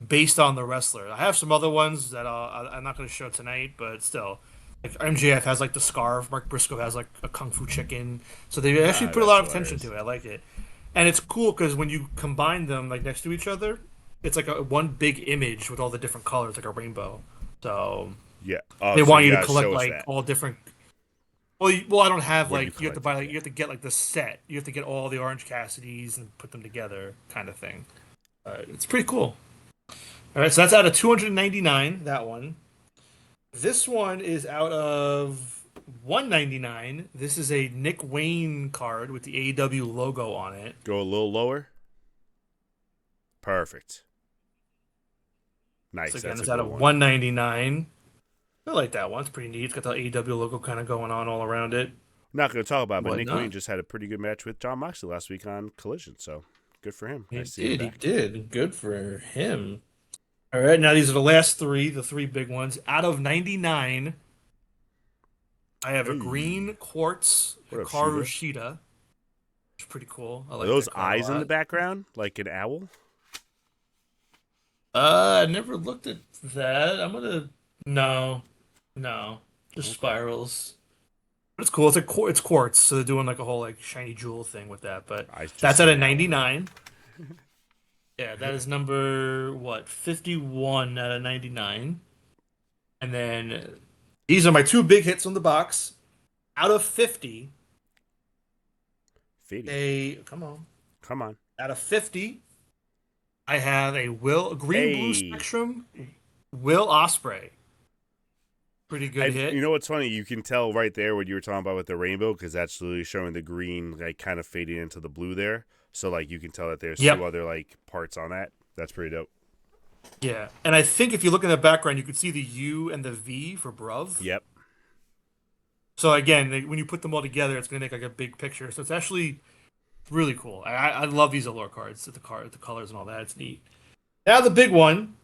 based on the wrestler. I have some other ones that I'm not going to show tonight, but still, like MJF has like the scarf. Mark Briscoe has like a kung fu chicken. So they actually put a That's lot of attention hilarious. to it. I like it, and it's cool because when you combine them like next to each other, it's like a one big image with all the different colors, like a rainbow. So Yeah. Oh, they so want you you to gotta collect show us like that. all different. Well, well, I don't have What you like you have to buy collected? like Yeah. you have to get like the set. You have to get all the Orange Cassidys and put them together, kind of thing. It's pretty cool. All right, so that's out of 299. That one. This one is out of 199. This is a Nick Wayne card with the AEW logo on it. Go a little lower. Perfect. So Nice. again, That's a it's out good of one. 199. I like that one. It's pretty neat. It's got the AEW logo kind of going on all around it. Not going to talk about it, but Nick Wayne Whatnot. just had a pretty good match with John Moxley last week on Collision, so good for him. He Nice to see him did. He back. did. Good for him. All right, now these are the last three, the three big ones. Out of 99, I have a Hey, green quartz what up, Hikaru Sheeta? Shida, which is pretty cool. I Are like those that card a eyes in the lot. background like an owl? I never looked at that. I'm gonna no, no, just Okay. spirals. But it's cool. It's quartz, so they're doing like a whole like shiny jewel thing with that. But I just that's see out an of owl now. 99. Yeah, that is number what 51 out of 99. And then these are my two big hits on the box. Out of 50, Fitty. a come on. Come on. Out of 50, I have a green blue Hey. spectrum Will Osprey. Pretty good You hit. know what's funny? You can tell right there what you were talking about with the rainbow because that's literally showing the green like kind of fading into the blue there. So like you can tell that there's two Yep. other like parts on that. That's pretty dope. Yeah. And I think if you look in the background, you can see the U and the V for Bruv. Yep. So again, when you put them all together, it's gonna make like a big picture. So it's actually really cool. I love these Allure cards, the colors and all that. It's neat. Now the big one.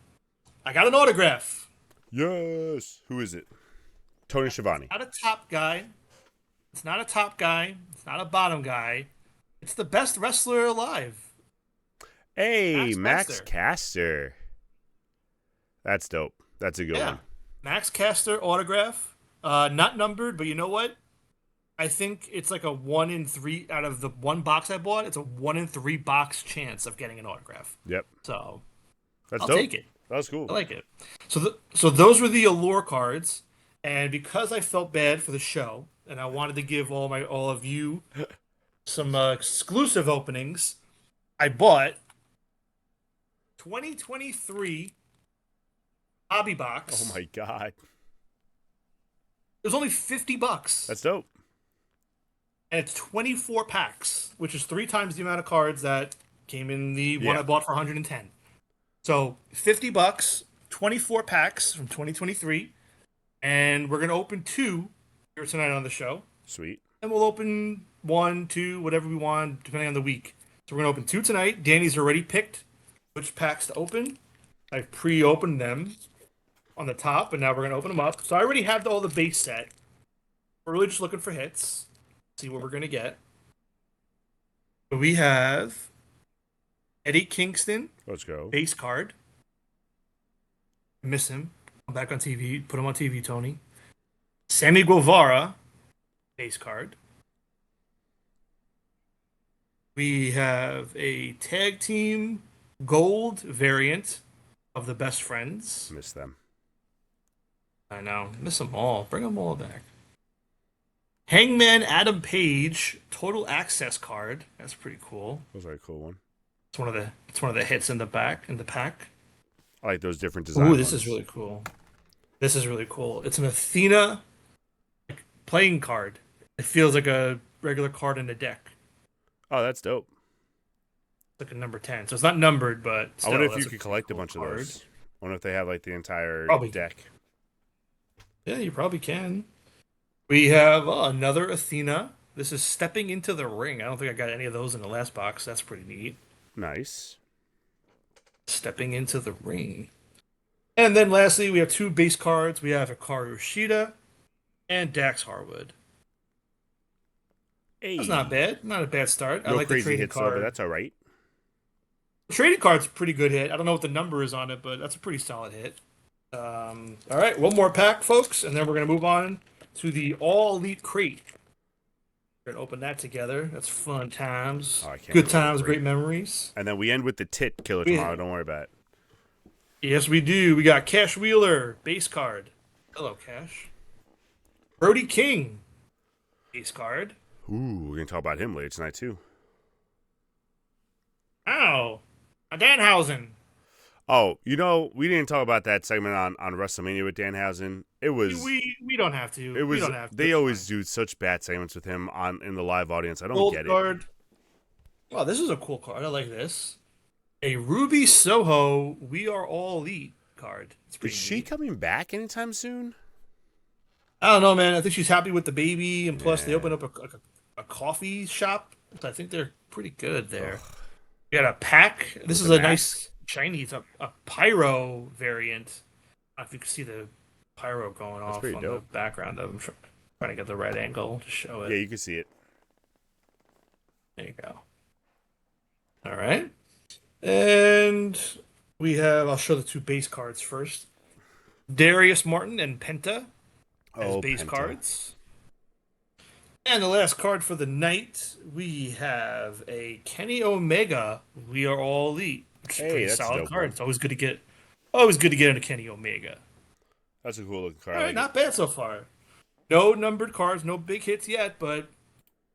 I got an autograph. Yes. Who is it? Tony Schiavone. Not a top guy. It's not a top guy. It's not a bottom guy. It's the best wrestler alive, Hey, Max Max Caster. Caster. That's dope. That's a good Yeah, one. Max Caster autograph. Not numbered, but you know what? I think it's like a 1 in 3 out of the one box I bought. It's a 1 in 3 box chance of getting an autograph. Yep. So That's I'll dope. take it. That was cool. I like it. So those were the Allure cards, and because I felt bad for the show, and I wanted to give all of you some exclusive openings, I bought 2023 hobby Oh box. my god. It was only $50, That's dope. and it's 24 packs, which is 3 times the amount of cards that came in the one Yeah. I bought for 110. So $50, 24 packs from 2023, and we're gonna open two here tonight on the show, Sweet. and we'll open one, two, whatever we want, depending on the week. So we're gonna open two tonight. Danny's already picked which packs to open. I've pre-opened them on the top, and now we're gonna open them up. So I already have all the base set. We're really just looking for hits. See what we're gonna get. So we have Eddie Kingston Let's go. base card. Miss him. Come back on TV. Put him on TV, Tony. Sammy Guevara base card. We have a tag team gold variant of the best friends. Miss them. I know. Miss them all. Bring them all back. Hangman Adam Page total access card. That's pretty cool. Those are a cool one. It's one of the hits in the pack. I like those different designs. Ooh, this is really cool. This is really cool. It's an Athena playing card. It feels like a regular card in the deck. Oh, that's dope. It's like a number 10. So it's not numbered, but I wonder still, if you that's could pretty collect a cool bunch of card. those. I wonder if they have like the entire Probably. deck. Yeah, you probably can. We have another Athena. This is Stepping into the Ring. I don't think I got any of those in the last box. That's pretty neat. Nice. Stepping into the Ring. And then lastly, we have two base cards. We have Hikaru Shida and Dax Harwood. Hey. That's not bad. Not a bad start. I No like the crazy trading hits though, card. but that's all right. The trading card's a pretty good hit. I don't know what the number is on it, but that's a pretty solid hit. All right, one more pack, folks, and then we're going to move on to the All Elite Crate. We're going to open that together. That's fun times. Oh, I can't Good wait times, for it. great memories. And then we end with the tit killer Yeah. tomorrow. Don't worry about it. Yes, we do. We got Cash Wheeler, base card. Hello, Cash. Brody King, base card. Ooh, we're gonna talk about him later tonight too. Ow. A Danhausen. Oh, we didn't talk about that segment on WrestleMania with Danhausen. It was We don't have to. it We was don't have to. they It's always fine. do such bad segments with him in the live audience. I don't Gold get it. card. Wow, this is a cool card. I like this. A Ruby Soho We Are All Elite card. It's Is pretty she neat. coming back anytime soon? I don't know, man. I think she's happy with the baby, and plus they Yeah. opened up a coffee shop. So I think they're pretty good there. We got a pack. This With is the a nice mask? Chinese, a pyro variant. I don't know if you can see the pyro going off pretty on dope. the background of them. Trying to get the right angle to show it. Yeah, you can see it. There you go. All right. And we have, I'll show the two base cards first. Darius Martin and Penta as Oh, base Penta. cards. And the last card for the night, we have a Kenny Omega. We Are All Elite. Which is a Hey, pretty that's a solid dope card. one. It's always good to get into Kenny Omega. That's a cool looking card. All I right, like not bad so far. No numbered cards, no big hits yet, but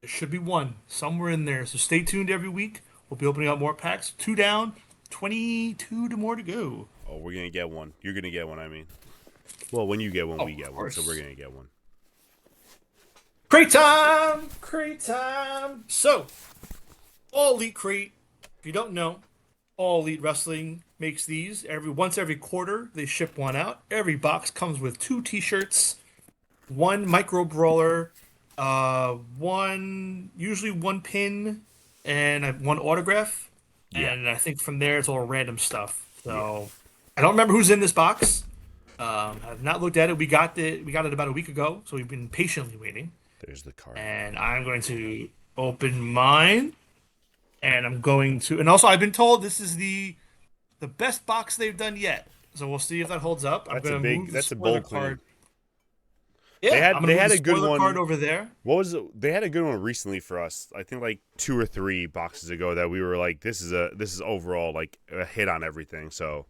there should be one somewhere in there. So stay tuned every week. We'll be opening up more packs. 2 down, 22 more to go. it. Oh, we're gonna get one. You're gonna get one. I mean, well, when you get one, Oh, we of get one. So course. we're gonna get one. Crate time! Crate time! So, All Elite Crate, if you don't know, All Elite Wrestling makes these. Once every quarter, they ship one out. Every box comes with 2 t-shirts, 1 micro brawler, usually one pin, and 1 autograph. Yeah. And I think from there it's all random stuff. So I don't remember who's in this box. I've not looked at it. We got it about a week ago, so we've been patiently waiting. There's the card. And I'm going to open mine. And I'm going to, and also I've been told this is the best box they've done yet. So we'll see if that holds up. I'm That's a going to big. move the That's a spoiler bold claim. card. Yeah, They had- I'm gonna they move had the a good spoiler one. card over there. What was it? They had a good one recently for us. I think like 2 or 3 boxes ago that we were like, this is overall like a hit on everything. So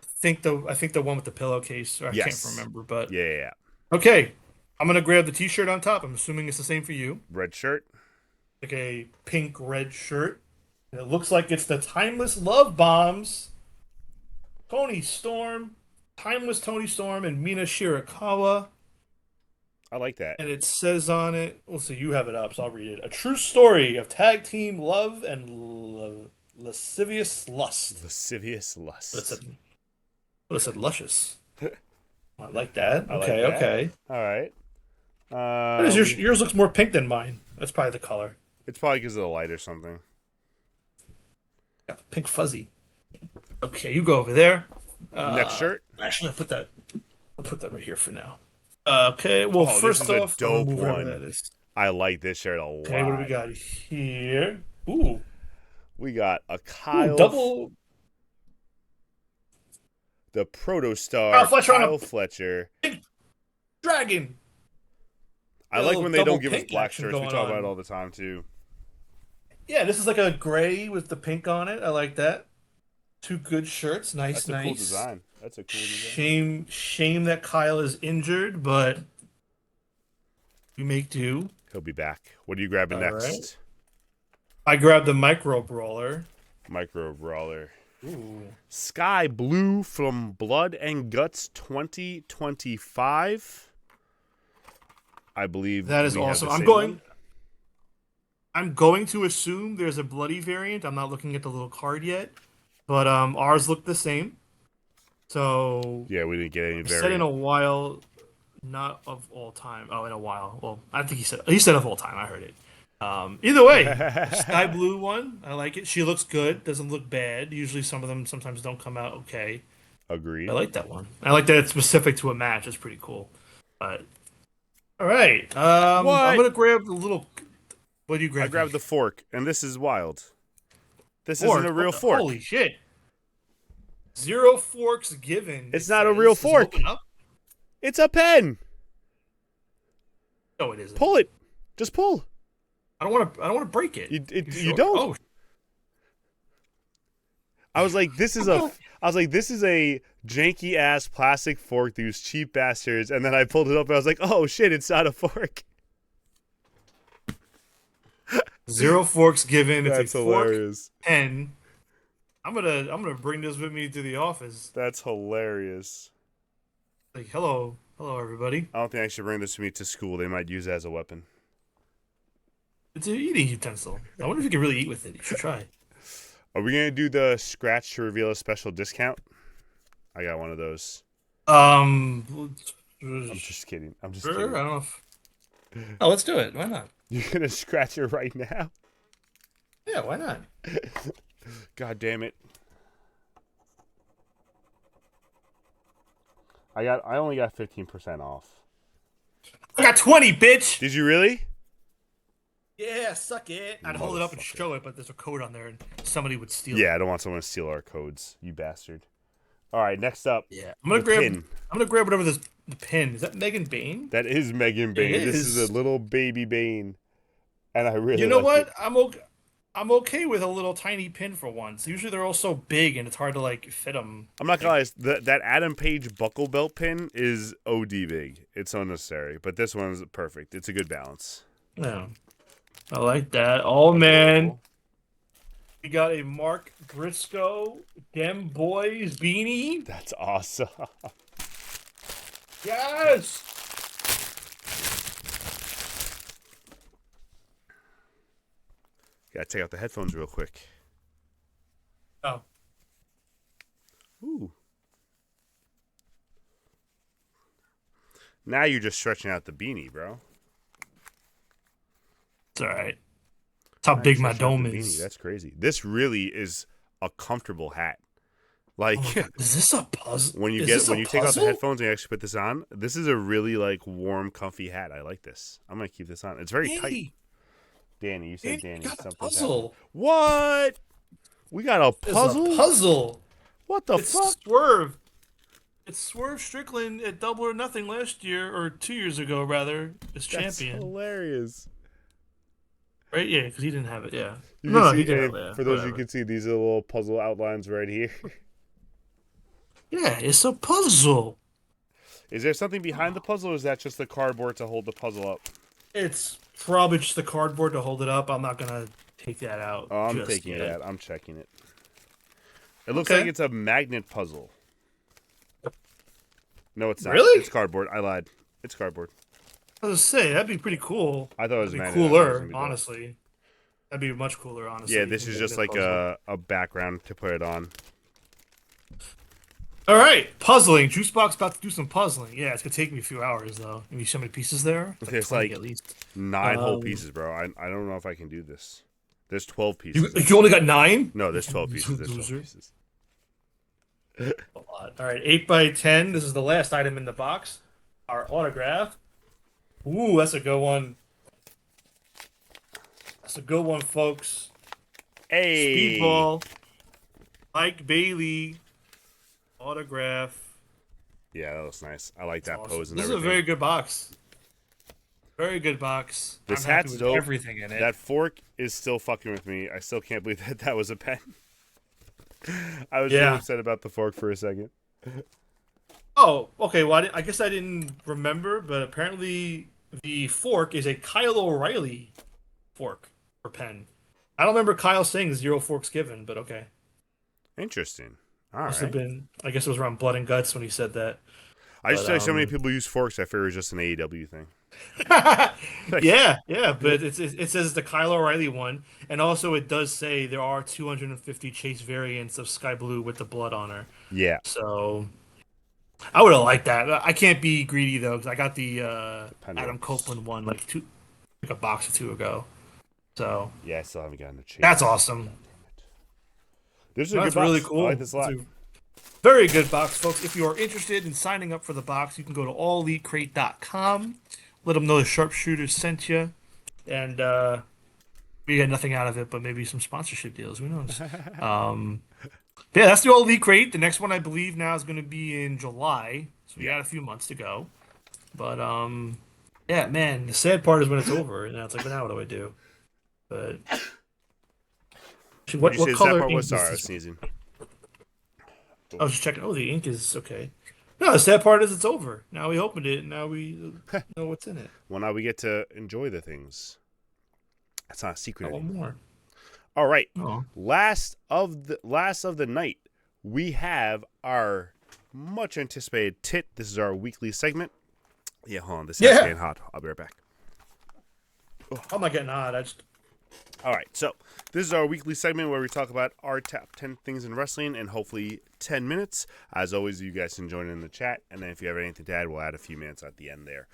I think the one with the pillowcase. I Yes. can't remember, but yeah. okay. I'm gonna grab the T-shirt on top. I'm assuming it's the same for you. Red shirt. Like a pink red shirt. And it looks like it's the Timeless Love Bombs. Tony Storm, Timeless Tony Storm, and Mina Shirakawa. I like that. And it says on it, let's see, you have it up, so I'll read it. A true story of tag team love and Lascivious Lust. Lascivious But it lust. said, but it said luscious. I like that. I like Okay, that. okay. All right. What is yours? We. Yours looks more pink than mine. That's probably the color. It's probably because of the light or something. Got the pink fuzzy. Okay, you go over there. Next shirt. Actually, I'll put that right here for now. Okay, well, Oh, this first is a off, I'll dope move whatever one. that is. I like this shirt a Okay, what do we lot. got here? Ooh, We got a ooh, Kyle, double the Kyle protostar Fletcher on Kyle a Fletcher. pink dragon. I Got a like little when they don't double give us pink black action shirts. We going talk about it on. all the time too. Yeah, this is like a gray with the pink on it. I like that. Two good shirts. Nice, That's a cool nice. design. That's a cool design. Shame that Kyle is injured, but we make do. He'll be back. What are you grabbing All right. next? I grabbed the micro brawler. Micro Brawler. Ooh. Sky Blue from Blood and Guts 2025. I believe That is we have awesome. the I'm same going. one. I'm going to assume there's a bloody variant. I'm not looking at the little card yet, but ours look the same. So Yeah, we didn't get any said in variant. a while, not of all time. Oh, in a while. Well, I think he said of all time. I heard it. Either way, sky blue one. I like it. She looks good. Doesn't look bad. Usually some of them sometimes don't come out okay. I Agreed. like that one. I like that it's specific to a match. It's pretty cool. But all right. I'm What? gonna grab the little. What do you I grab? grabbed the fork, and this is wild. This isn't a Fork. real fork. Holy shit! Zero forks given. It's it not a says. real Does it fork. open up? It's a pen. No, it isn't. Pull it. Just pull. I don't want to. I don't want to break it. You sure? don't. Oh, I was like, this is a janky ass plastic fork. These cheap bastards. And then I pulled it up, and I was like, oh shit, it's not a fork. zero forks given. It's That's a fork hilarious. pen. I'm gonna bring this with me to the office. That's hilarious. Like, hello, everybody. I don't think I should bring this with me to school. They might use it as a weapon. It's an eating utensil. I wonder if you can really eat with it. You should try. Are we gonna do the scratch to reveal a special discount? I got one of those. I'm I'm just kidding. I'm just sure. kidding. I don't know. Oh, let's do it. Why not? You're gonna scratch it right now? Yeah, why not? God damn it. I only got 15% off. I got 20, bitch. Did you really? Yeah, suck it. I'd hold it up and Motherfucker. show it, but there's a code on there, and somebody would steal it. Yeah, I don't want someone to steal our codes, you bastard. All right, next up. Yeah, I'm gonna the grab. pin. I'm gonna grab whatever the pin is. That Megan Bane? That is Megan Bane. It This is is. a little baby Bane, and I really You know like what? it. I'm okay with a little tiny pin for once. Usually they're all so big and it's hard to like fit them. I'm not gonna lie. That Adam Page buckle belt pin is OD big. It's unnecessary, but this one's perfect. It's a good balance. Yeah, I like that. Oh man, we got a Mark Briscoe Dem Boys beanie. That's awesome. Yes. Gotta take out the headphones real quick. Oh, Ooh. Now you're just stretching out the beanie, bro. it's all right. That's how Now big you're my stretching out dome the is. beanie. That's crazy. This really is a comfortable hat. Like Oh my God, is this a puzzle? when you Is get this a when you take out the puzzle? headphones and you actually put this on, this is a really like warm, comfy hat. I like this. I'm gonna keep this on. It's very tight. Hey, Danny, you said Danny, Danny. you got a Something's puzzle. happening. What? We got a It's puzzle? a puzzle. What the It's fuck? Swerve. It's Swerve Strickland at Double or Nothing last year, or 2 years ago, rather, as That's champion. hilarious. Right? Yeah, because he didn't have it. Yeah. You No, can he see, didn't and have it. Yeah, for those you whatever. can see, these are little puzzle outlines right here. Yeah, it's a puzzle. Is there something behind the puzzle, or is that just the cardboard to hold the puzzle up? It's probably just the cardboard to hold it up. I'm not gonna take that out. Oh, I'm just taking it yet. out. I'm checking it. It looks Okay. like it's a magnet puzzle. No, it's not. Really? It's cardboard. I lied. It's cardboard. I was gonna say that'd be pretty cool. I thought it was That'd be magnet. I thought it was cooler, gonna be dope. honestly. That'd be much cooler, Yeah, honestly. this is just Than like puzzle. a background to put it on. All right, puzzling. Juicebox about to do some puzzling. Yeah, it's gonna take me a few hours though. Maybe so many pieces there. It's like There's 20 like at least. 9 whole Um, pieces, bro. I don't know if I can do this. There's 12 you pieces you actually. only got nine? No, there's 12 pieces. You There's 12 loser. pieces. A lot. All right, 8 by 10. This is the last item in the box. Our autograph. Ooh, that's a good one. That's a good one, folks. Hey. Speedball. Mike Bailey. Autograph. Yeah, that looks nice. I like That's that awesome. pose and This is a everything. very good box. Very good box. This I'm happy hat's with dope. everything in it. That fork is still fucking with me. I still can't believe that that was a pen. I was really Yeah. upset about the fork for a second. Oh, okay. Well, I guess I didn't remember, but apparently the fork is a Kyle O'Reilly fork or pen. I don't remember Kyle saying zero forks given, but okay. Interesting. All Must have right. been. I guess it was around Blood and Guts when he said that. I just But feel like so many people use forks. I figure it's just an AEW thing. Like, yeah. But it says the Kyle O'Reilly one, and also it does say there are 250 chase variants of Sky Blue with the blood on her. yeah. So I would have liked that. I can't be greedy though, because I got the The pen Adam works. Copeland one like a box or two ago. So Yeah, I still haven't gotten a that's chase. awesome. God damn it. This is a good That's really box. I like cool. this a It's lot. a very good box, folks. If you are interested in signing up for the box, you can go to allelitecrate.com. Let them know the sharpshooters sent you, and we get nothing out of it, but maybe some sponsorship deals. Who knows? Um, yeah, that's the All Elite Crate. The next one I believe now is going to be in July, so we Yeah. got a few months to go. But yeah, man, the sad part is when it's over, and it's like, well, now what do I do? But actually, Would you say what the sad color part ink was? is Sorry, I was this? sneezing. I was just checking. Oh, the ink is okay. No, the sad part is it's over. Now we opened it, and now we know what's in it. Well, now we get to enjoy the things. That's not a secret Got one anymore. more. All right. Oh, Last of the night, we have our much anticipated tit. This is our weekly segment. Yeah, hold on. This is yeah. getting hot. I'll be right back. How am I getting hot? I just All right, so this is our weekly segment where we talk about our top 10 things in wrestling in hopefully 10 minutes. As always, you guys can join in the chat, and then if you have anything to add, we'll add a few minutes at the end there.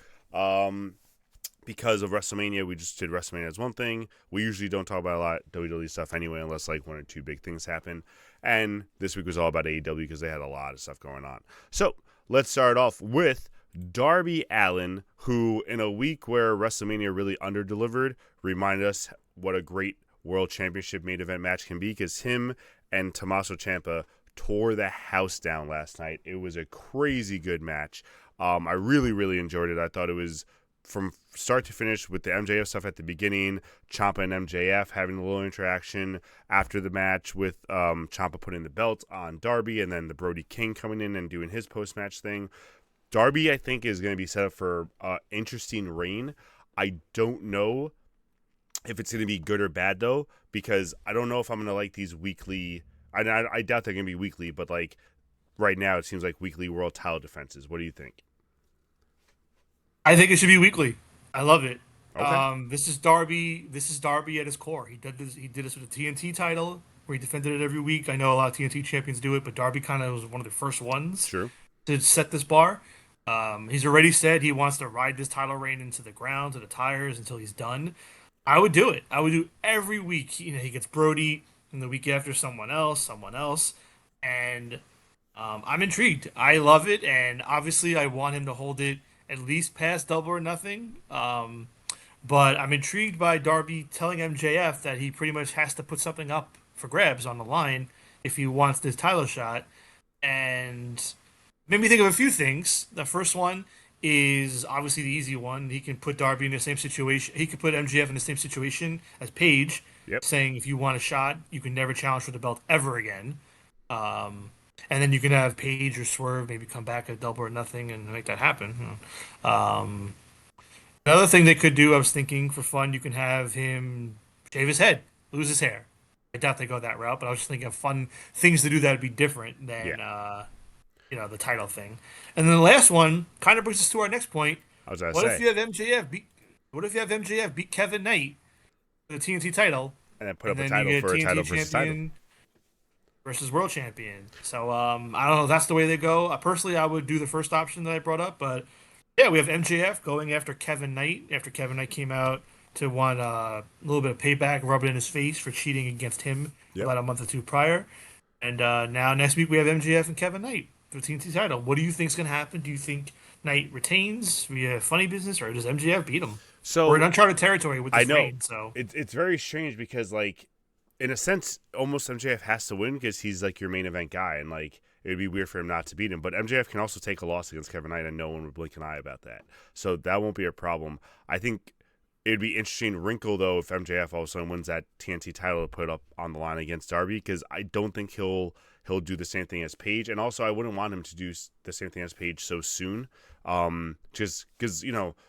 Because of WrestleMania, we just did WrestleMania as one thing. We usually don't talk about a lot of WWE stuff anyway, unless like one or two big things happen. And this week was all about AEW because they had a lot of stuff going on. So let's start off with Darby Allin, who in a week where WrestleMania really underdelivered, reminded us what a great World Championship main event match can be, because him and Tommaso Ciampa tore the house down last night. It was a crazy good match. I really, really enjoyed it. I thought it was from start to finish with the MJF stuff at the beginning, Ciampa and MJF having a little interaction after the match with Ciampa putting the belt on Darby, and then the Brody King coming in and doing his post-match thing. Darby, I think, is going to be set up for an interesting reign. I don't know if it's going to be good or bad, though, because I don't know if I'm going to like these weekly. I doubt they're going to be weekly, but like right now, it seems like weekly world title defenses. What do you think? I think it should be weekly. I love it. Okay. This is Darby. This is Darby at his core. He did this. He did this with the TNT title, where he defended it every week. I know a lot of TNT champions do it, but Darby kind of was one of the first ones True. to set this bar. He's already said he wants to ride this title reign into the ground, to the tires, until he's done. I would do it. I would do every week. You know, he gets Brody, and the week after someone else, and I'm intrigued. I love it, and obviously I want him to hold it at least past Double or Nothing. But I'm intrigued by Darby telling MJF that he pretty much has to put something up for grabs on the line if he wants this title shot, and made me think of a few things. The first one is obviously the easy one. He can put Darby in the same situation. He could put MJF in the same situation as Paige, Yep. saying if you want a shot, you can never challenge for the belt ever again. And then you can have Paige or Swerve maybe come back at Double or Nothing and make that happen. Another thing they could do, I was thinking for fun, you can have him shave his head, lose his hair. I doubt they go that route, but I was just thinking of fun things to do that would be different Yeah. than the title thing. And then the last one kind of brings us to our next point. I was going to What if say. you have MJF beat? What if you have MJF beat Kevin Knight for the TNT title, and then put and up a then you title get for a TNT title versus title. champion versus world champion. So I don't know if that's the way they go. Personally, I would do the first option that I brought up, but yeah, we have MJF going after Kevin Knight after Kevin Knight came out to want a little bit of payback, rub it in his face for cheating against him Yep. about a month or two prior. And now next week we have MJF and Kevin Knight for the TNT title. What do you think's gonna happen? Do you think Knight retains via funny business, or does MJF beat him? We're in So uncharted territory with I this know reign, so it's very strange because like in a sense, almost MJF has to win because he's like your main event guy, and like it would be weird for him not to beat him. But MJF can also take a loss against Kevin Knight, and no one would blink an eye about that. So that won't be a problem. I think it'd be interesting wrinkle though if MJF all of a sudden wins that TNT title to put up on the line against Darby, because I don't think he'll do the same thing as Paige, and also I wouldn't want him to do the same thing as Paige so soon. Just because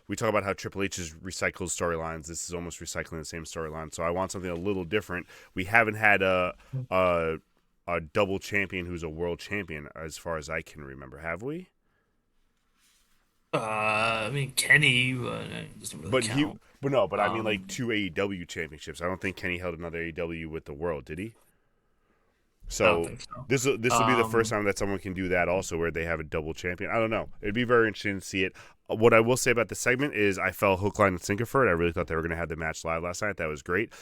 we talk about how Triple H is recycles storylines. This is almost recycling the same storyline. So I want something a little different. We haven't had a double champion who's a world champion as far as I can remember. Have we? I mean Kenny, but it doesn't really But count. but I mean like Um, two AEW championships. I don't think Kenny held another AEW with the world, did he? I don't So think so. this will be the first Um, time that someone can do that also, where they have a double champion. I don't know. It'd be very interesting to see it. What I will say about the segment is I fell hook, line, and sinker for it. I really thought they were going to have the match live last night. That was great.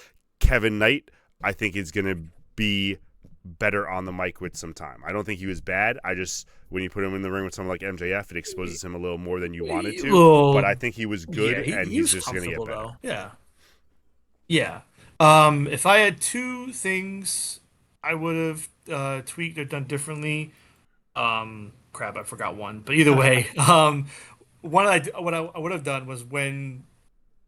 Kevin Knight, I think, is going to be better on the mic with some time. I don't think he was bad. I just, when you put him in the ring with someone like MJF, it exposes him a little more than you wanted to. But well, I think he was good, yeah, and he he's was just going to get comfortable better. though. Yeah, yeah. If I had two things I would have tweaked or done differently, crap, I forgot one. But either way, one what I would have done was when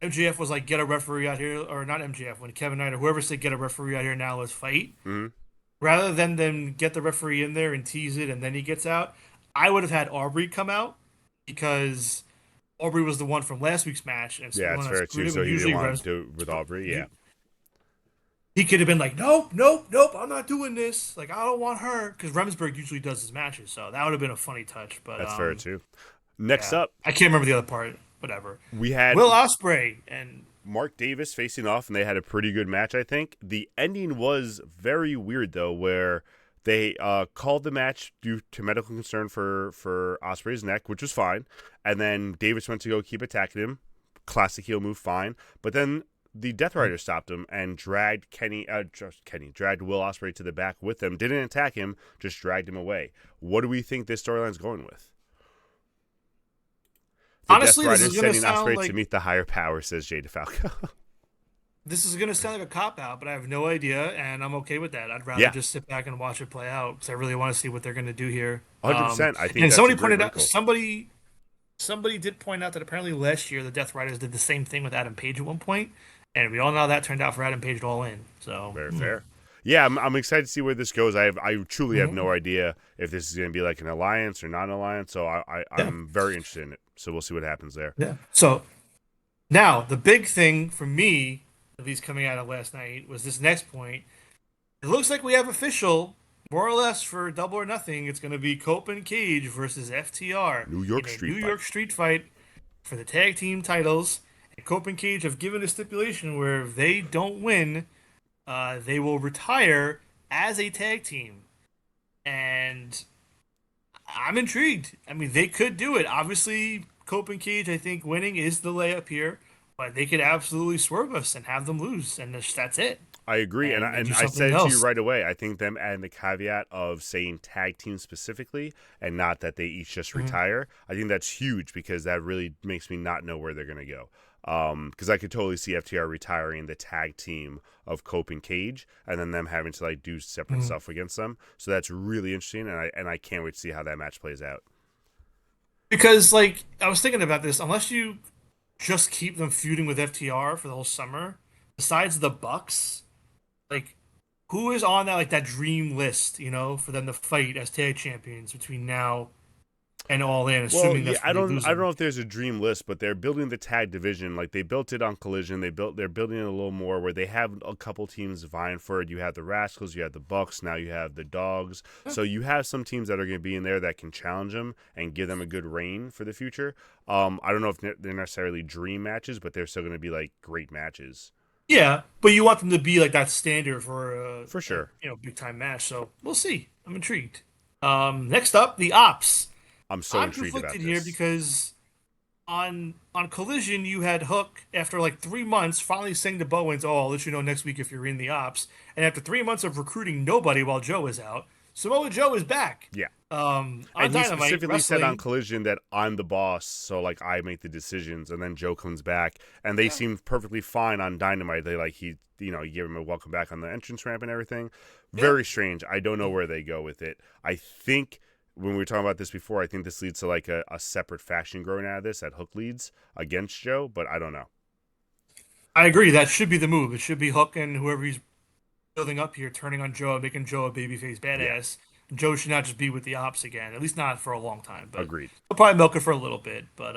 MJF was like, get a referee out here, or not MJF, when Kevin Knight or whoever said get a referee out here now, let's fight. Hmm. Rather than them get the referee in there and tease it and then he gets out, I would have had Aubrey come out because Aubrey was the one from last week's match and the Yeah, one it's that fair screwed too. him. So And he didn't usually want Revs, to do it with Aubrey. Yeah, he could have been like, nope, nope, nope, I'm not doing this. Like I don't want her because Remsburg usually does his matches, so that would have been a funny touch. But that's fair too. Next yeah, up, I can't remember the other part. Whatever. we had Will Ospreay and Mark Davis facing off, and they had a pretty good match, I think. The ending was very weird, though, where they called the match due to medical concern for Ospreay's neck, which was fine. And then Davis went to go keep attacking him. Classic heel move, fine. But then the Death Rider stopped him and dragged dragged Will Ospreay to the back with them. Didn't attack him, just dragged him away. What do we think this storyline's going with? The Death honestly, this Rider is gonna sending sound Ospreay to like meet the higher power, says Jay DeFalco. this is gonna sound like a cop out, but I have no idea, and I'm okay with that. I'd rather Yeah, just sit back and watch it play out because I really want to see what they're gonna do here. 100%. I think And that's a somebody great pointed out wrinkle. somebody did point out that apparently last year the Death Riders did the same thing with Adam Page at one point, and we all know how that turned out for Adam Page to All In. So Very fair. Yeah, I'm excited to see where this goes. I truly have no Mhm. idea if this is going to be like an alliance or not an alliance. So Yeah, I'm very interested in it. So we'll see what happens there. yeah. So now the big thing for me, at least coming out of last night, was this next point. It looks like we have official, more or less for Double or Nothing. It's going to be Cope and Cage versus FTR New in York a Street New Fight. York Street Fight for the tag team titles. And Cope and Cage have given a stipulation where if they don't win, they will retire as a tag team. And I'm intrigued. I mean, they could do it. Obviously, Cope and Cage, I think winning is the layup here, but they could absolutely swerve us and have them lose, and that's it. I agree, and And I, they do and I something said it to you else. right away. I think them adding the caveat of saying tag team specifically, and not that they each just Mhm. retire. I think that's huge because that really makes me not know where they're going to go. Because I could totally see FTR retiring the tag team of Cope and Cage, and then them having to like do separate Mhm. stuff against them. So that's really interesting, and I can't wait to see how that match plays out. Because, like, I was thinking about this. Unless you just keep them feuding with FTR for the whole summer, besides the Bucks, like, who is on that like that dream list? For them to fight as tag champions between now and All In, Well, assuming yeah, that's where they lose I don't them. know if there's a dream list, but they're building the tag division like they built it on Collision. They're building it a little more where they have a couple teams vying for it. You have the Rascals, you have the Bucks, now you have the Dogs. So you have some teams that are going to be in there that can challenge them and give them a good reign for the future. I don't know if they're necessarily dream matches, but they're still going to be like great matches. Yeah, but you want them to be like that standard for For a sure. big time match. So we'll see. I'm intrigued. Next up, the Ops. I'm so I'm intrigued conflicted about here this. because on Collision you had Hook after like 3 months finally saying to Bowens, "Oh, I'll let you know next week if you're in the Ops." And after 3 months of recruiting nobody while Joe is out, Samoa Joe is back. Yeah. On And he Dynamite specifically said on Wrestling. Collision that I'm the boss, so like I make the decisions. And then Joe comes back, and they Yeah, seemed perfectly fine on Dynamite. They like he gave him a welcome back on the entrance ramp and everything. yeah. Very strange. I don't know where they go with it. I think when we were talking about this before, I think this leads to like a separate faction growing out of this that Hook leads against Joe, but I don't know. I agree. That should be the move. It should be Hook and whoever he's building up here, turning on Joe, making Joe a babyface Yeah, badass. Joe should not just be with the Ops again, at least not for a long time. But agreed. they'll probably milk it for a little bit. But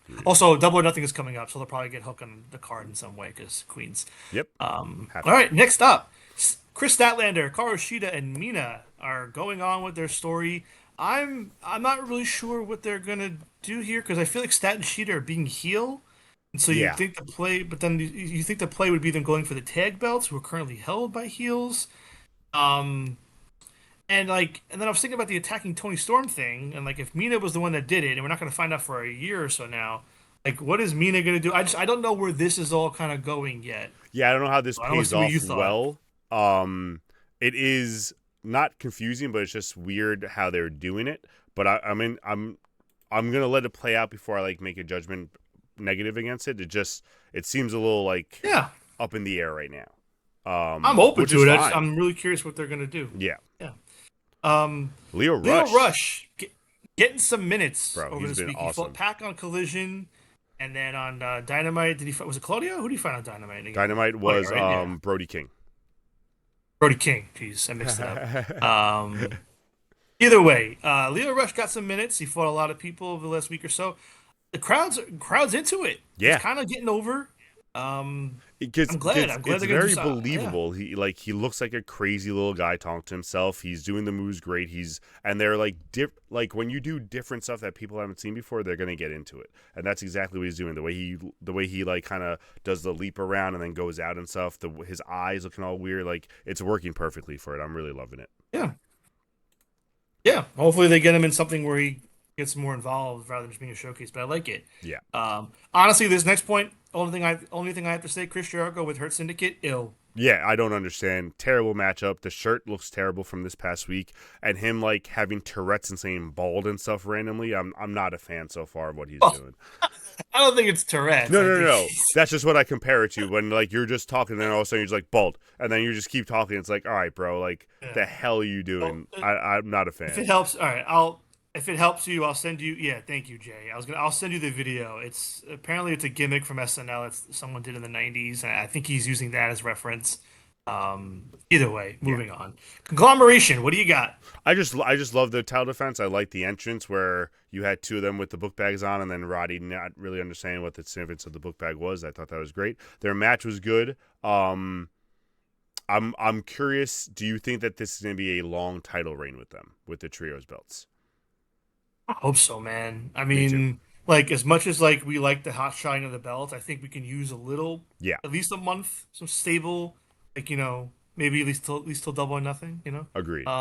Agreed. also Double or Nothing is coming up, so they'll probably get Hook on the card in some way because Queens. Yep, have All to. right, next up, Chris Statlander, Karu Shida, and Mina are going on with their story. I'm not really sure what they're gonna do here because I feel like Stat and Shida are being heel. And so you Yeah, think the play, but then you think the play would be them going for the tag belts, who are currently held by heels. Um, and then I was thinking about the attacking Tony Storm thing, and like if Mina was the one that did it, and we're not going to find out for a year or so now, like what is Mina going to do? I don't know where this is all kind of going yet. yeah. I don't know how this I don't want to pays see what you off thought. well. It is not confusing, but it's just weird how they're doing it. But I'm gonna let it play out before I like make a judgment negative against it. It seems a little like Yeah, up in the air right now. I'm open Which is to it. fine. I'm really curious what they're going to do. Yeah. Yeah. Um, Leo Leo Rush, Rush getting some minutes bro, over he's this been week. He fought awesome. Pac on Collision, and then on Dynamite, did he fight? Was it Claudio? Who did he fight on Dynamite again? Dynamite Claudio, was right? Yeah. Brody King. Brody King. Jeez, I mixed it up. Um, Either way, Leo Rush got some minutes. He fought a lot of people over the last week or so. The crowd's into it. He's Yeah, kind of getting over. Um, it gets I'm glad. I'm glad it's they're gonna do very so. Yeah, believable. He looks like a crazy little guy talking to himself. He's doing the moves great. And they're like like when you do different stuff that people haven't seen before, they're gonna get into it. And that's exactly what he's doing. The way he like kind of does the leap around and then goes out and stuff. His eyes looking all weird. Like it's working perfectly for it. I'm really loving it. yeah, yeah. Hopefully they get him in something where he gets more involved rather than just being a showcase. But I like it. Yeah. Honestly, this next point, only thing I have to say, Chris Jericho with Hurt Syndicate, ill. Yeah, I don't understand. Terrible matchup. The shirt looks terrible from this past week, and him like having Tourette's and saying bald and stuff randomly. I'm not a fan so far of what he's Oh, doing. I don't think it's Tourette's. No, I no, no, think no. he's That's just what I compare it to. When like you're just talking, and then all of a sudden you're just like bald, and then you just keep talking. It's like, all right, bro, like the yeah. hell are you Well, doing? I'm not a if fan. it helps, all right. I'll if it helps you, I'll send you. Yeah, thank you, Jay. I'll send you the video. It's apparently it's a gimmick from SNL. It's someone did in the '90s, and I think he's using that as reference. Either way, Yeah. moving on. Conglomeration. What do you got? I just love the title defense. I like the entrance where you had two of them with the book bags on, and then Roddy not really understanding what the significance of the book bag was. I thought that was great. Their match was good. I'm curious. Do you think that this is going to be a long title reign with them with the trios belts? I hope so, man. I Me too. mean, like as much as like we like the hot shine of the belt, I think we can use a little, Yeah, at least a month, some stable, like maybe at least till Double or Nothing. agreed.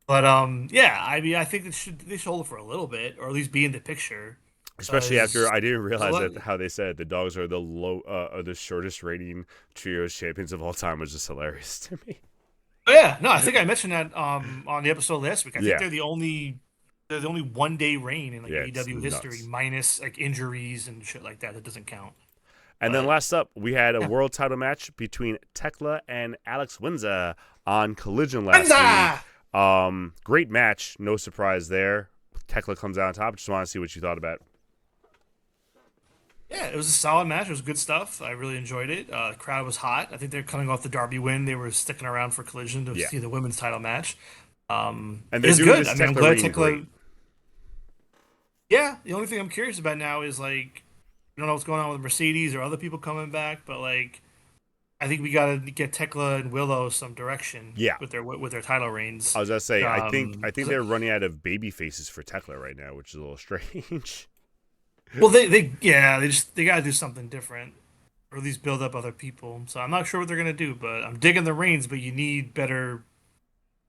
But yeah, I mean, I think they should hold it for a little bit, or at least be in the picture, Especially after because I didn't there's a realize lot. that how they said the dogs are the shortest rating trios champions of all time was just hilarious to me. Oh, yeah, no, I think I mentioned that on the episode last week. I think Yeah, they're the only 1 day reign in like yeah, it's AEW history, nuts. minus like injuries and shit like that. That doesn't count. And then But last up, we had a yeah, world title match between Tekla and Alex Windsor on Collision last week. Benza! Great match, no surprise there. Tekla comes out on top. Just want to see what you thought about. Yeah, it was a solid match. It was good stuff. I really enjoyed it. The crowd was hot. I think they're coming off the Derby win. They were sticking around for Collision to Yeah, see the women's title match. and It they're was doing good. this I mean, I'm Tekla glad reign great. Tekla. Yeah, the only thing I'm curious about now is like, I don't know what's going on with Mercedes or other people coming back, but like, I think we gotta get Tekla and Willow some direction Yeah, with their title reigns. I was gonna say. I think 'Cause, they're running out of baby faces for Tekla right now, which is a little strange. well, they yeah, they gotta do something different or at least build up other people. So I'm not sure what they're gonna do, but I'm digging the Reigns. But you need better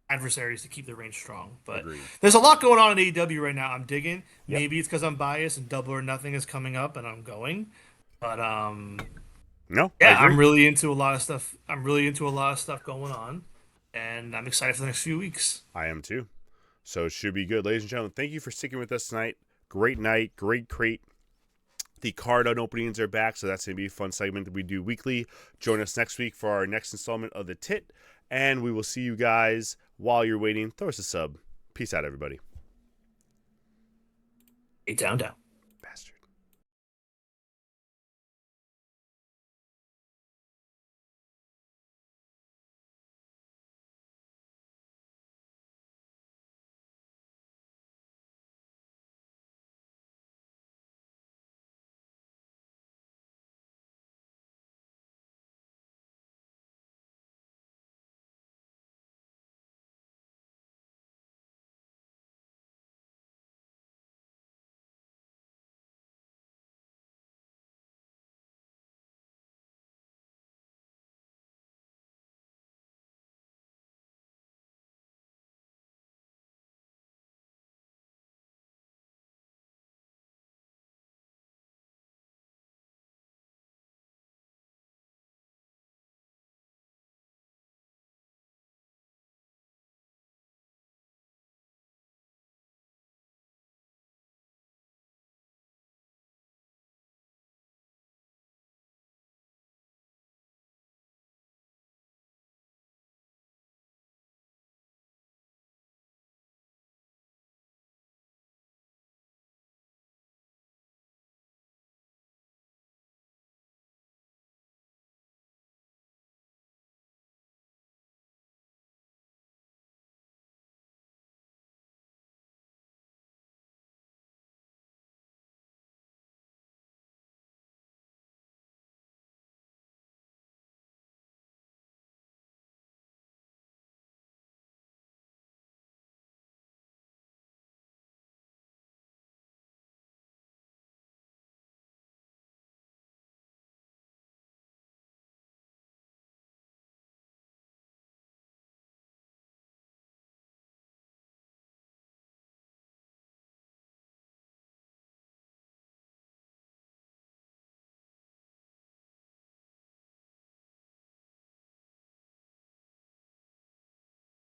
adversaries to keep the Reigns strong. But Agreed. there's a lot going on in AEW right now. I'm digging. Yep. Maybe it's because I'm biased and Double or Nothing is coming up and I'm going. But No, I yeah, agree. I'm really into a lot of stuff. I'm really into a lot of stuff going on, and I'm excited for the next few weeks. I am too. So it should be good. Ladies and gentlemen, thank you for sticking with us tonight. Great night, great crate. The card openings are back, so that's going to be a fun segment that we do weekly. Join us next week for our next installment of The Tit, and we will see you guys while you're waiting. Throw us a sub. Peace out, everybody. Hey, down.